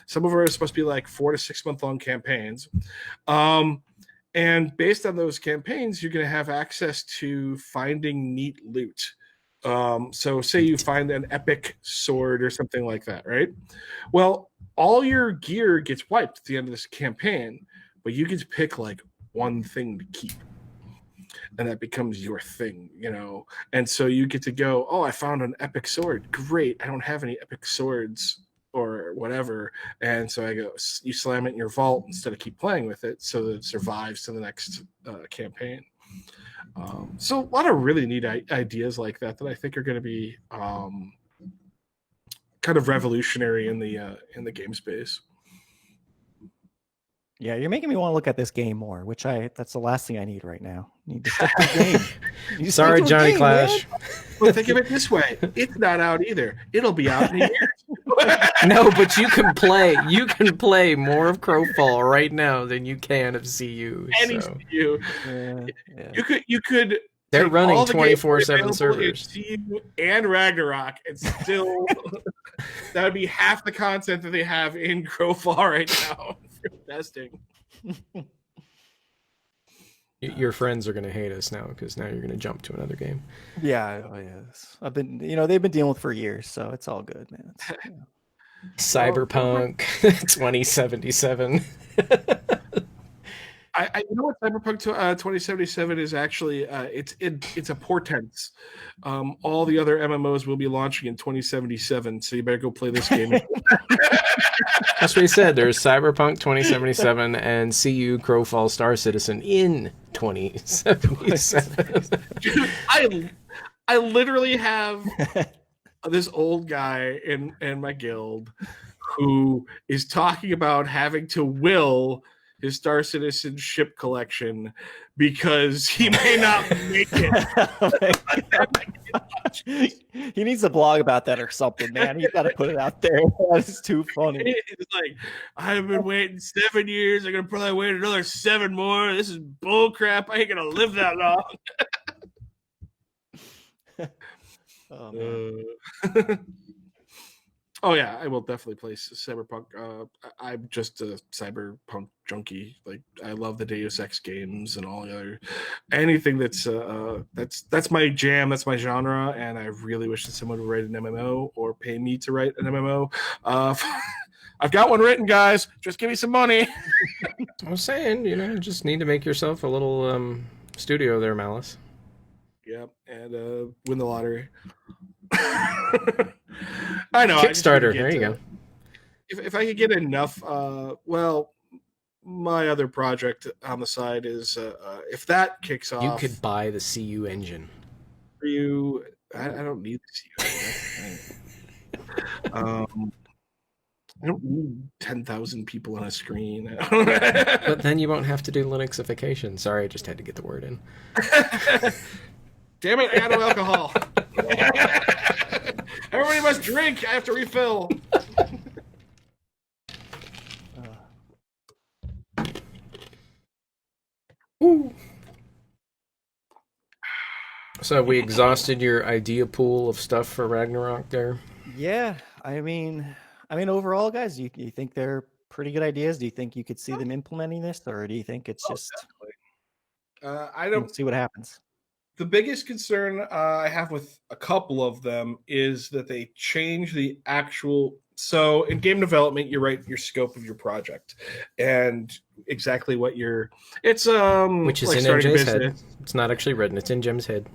Some of them are supposed to be like 4 to 6 month long campaigns. And based on those campaigns, you're going to have access to finding neat loot. So say you find an epic sword or something like that, right? Well, all your gear gets wiped at the end of this campaign, but you get to pick like one thing to keep. And that becomes your thing, And so you get to go, oh, I found an epic sword. Great. I don't have any epic swords or whatever. And so I go, you slam it in your vault instead of keep playing with it so that it survives to the next campaign. So a lot of really neat ideas like that I think are going to be kind of revolutionary in the game space. Yeah, you're making me want to look at this game more, that's the last thing I need right now. I need to stick to the game. Sorry, Johnny Clash. Well, think of it this way. It's not out either. It'll be out in a year. No, but you can play more of Crowfall right now than you can of CU. Any CU. Yeah. You could They're running 24/7 servers. CU and Ragnarok, and still that would be half the content that they have in Crowfall right now for testing. Your friends are going to hate us now because now you're going to jump to another game. Yeah, yes. I've been, they've been dealing with it for years, so it's all good, man. Cyberpunk 2077. I know what Cyberpunk 2077 is actually. It's a portent. All the other MMOs will be launching in 2077, so you better go play this game. That's what he said. There's Cyberpunk 2077 and CU Crowfall Star Citizen in 2077. Dude, I literally have this old guy in my guild who is talking about having to will his Star Citizen ship collection because he may not make it. He needs a blog about that or something, man. He's got to put it out there. That's too funny. It's like, I've been waiting 7 years. I'm going to probably wait another 7 more. This is bull crap. I ain't going to live that long. Oh yeah, I will definitely play Cyberpunk. I'm just a Cyberpunk junkie. Like, I love the Deus Ex games and all the other anything that's my jam. That's my genre, and I really wish that someone would write an MMO or pay me to write an MMO. I've got one written, guys. Just give me some money. I was saying, just need to make yourself a little studio there, Malice. Yep, and win the lottery. I know. Kickstarter. There you go. If I could get enough, my other project on the side is if that kicks off, you could buy the CU engine. For you, I don't need the CU engine. I don't need 10,000 people on a screen. But then you won't have to do Linuxification. Sorry, I just had to get the word in. Damn it, I got no alcohol. Everybody must drink. I have to refill. So we exhausted your idea pool of stuff for Ragnarok there? Yeah, I mean, overall, guys, do you think they're pretty good ideas? Do you think you could see them implementing this, or do you think it's just I don't see what happens? The biggest concern I have with a couple of them is that they change the actual. So in game development, you write your scope of your project and exactly what you're. It's which is like in MJ's head. It's not actually written. It's in MJ's head.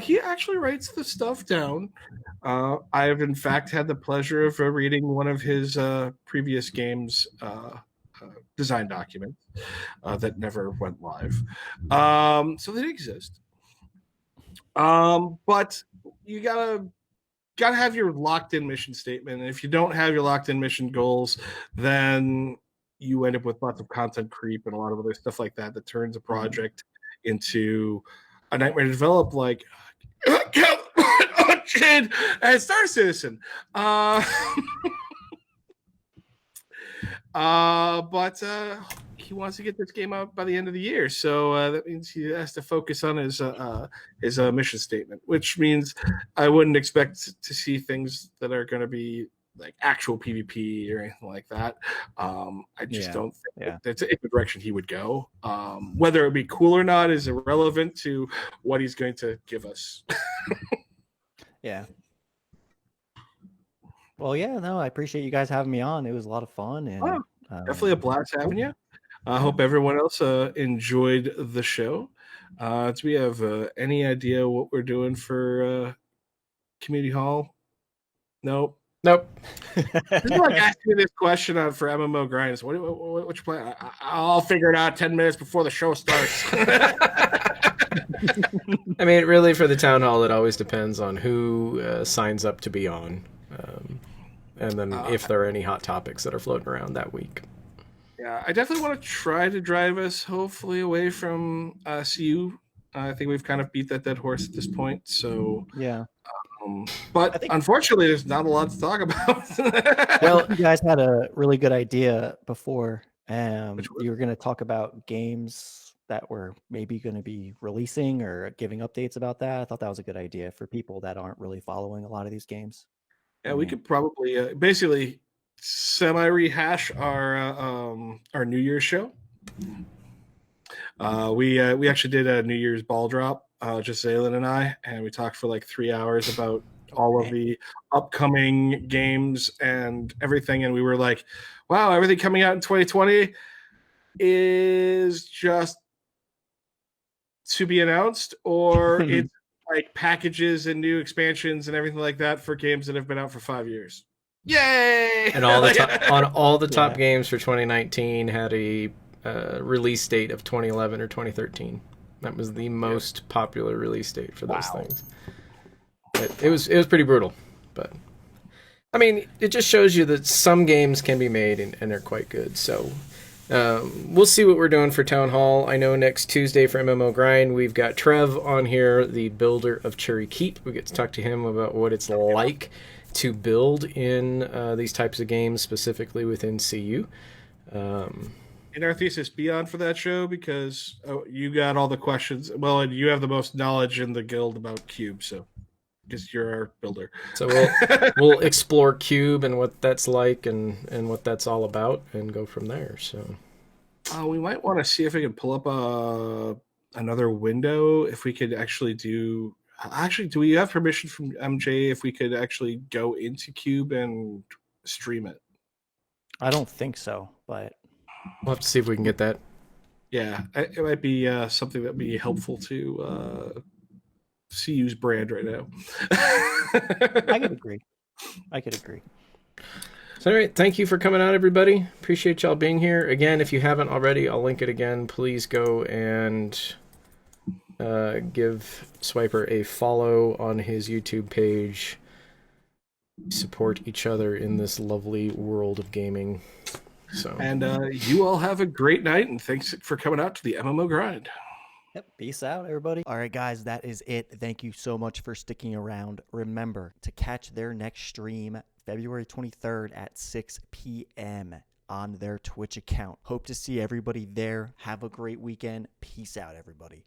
He actually writes the stuff down. I have in fact had the pleasure of reading one of his previous games. Design documents that never went live. So they exist. But you gotta got to have your locked in mission statement. And if you don't have your locked in mission goals, then you end up with lots of content creep and a lot of other stuff like that turns a project into a nightmare to develop, like Camelot Unchained and Star Citizen. But he wants to get this game out by the end of the year, so that means he has to focus on his mission statement, which means I wouldn't expect to see things that are going to be like actual PvP or anything like that. I just don't think that's a direction he would go. Whether it would be cool or not is irrelevant to what he's going to give us. Yeah. Well, yeah, no, I appreciate you guys having me on. It was a lot of fun, and definitely a blast having you. I hope everyone else enjoyed the show. Do we have any idea what we're doing for Community Hall? Nope. People like asking me this question for MMO Grinds. What's your plan? I'll figure it out 10 minutes before the show starts. I mean, really, for the town hall, it always depends on who signs up to be on. And then if there are any hot topics that are floating around that week. Yeah, I definitely want to try to drive us hopefully away from CU. I think we've kind of beat that dead horse at this point. So yeah. But unfortunately, there's not a lot to talk about. Well, you guys had a really good idea before. You were going to talk about games that were maybe going to be releasing or giving updates about that. I thought that was a good idea for people that aren't really following a lot of these games. Yeah, we could probably basically semi-rehash our New Year's show. We actually did a New Year's ball drop, just Zaylin and I, and we talked for like 3 hours about all of the upcoming games and everything, and we were like, wow, everything coming out in 2020 is just to be announced, or it's like packages and new expansions and everything like that for games that have been out for 5 years. Yay! And all the top games for 2019 had a release date of 2011 or 2013. That was the most popular release date for those things. It was pretty brutal, but I mean, it just shows you that some games can be made and they're quite good. So we'll see what we're doing for Town Hall. I know next Tuesday for MMO Grind, we've got Trev on here, the builder of Cherry Keep. We get to talk to him about what it's like to build in these types of games, specifically within CU. In our thesis, be on for that show because you got all the questions. Well, and you have the most knowledge in the guild about Cube, so because you're our builder. So we'll explore Cube and what that's like and what that's all about and go from there. So we might want to see if we can pull up another window. If we could actually do. Actually, do we have permission from MJ if we could actually go into Cube and stream it? I don't think so, but we'll have to see if we can get that. Yeah, it might be something that would be helpful to CU's brand right now. I could agree. So anyway, thank you for coming out, everybody. Appreciate y'all being here. Again, if you haven't already, I'll link it again. Please go and give Swiper a follow on his YouTube page. Support each other in this lovely world of gaming. So, and you all have a great night, and thanks for coming out to the MMO Grind. Yep. Peace out, everybody. All right, guys, that is it. Thank you so much for sticking around. Remember to catch their next stream February 23rd at 6 p.m. on their Twitch account. Hope to see everybody there. Have a great weekend. Peace out, everybody.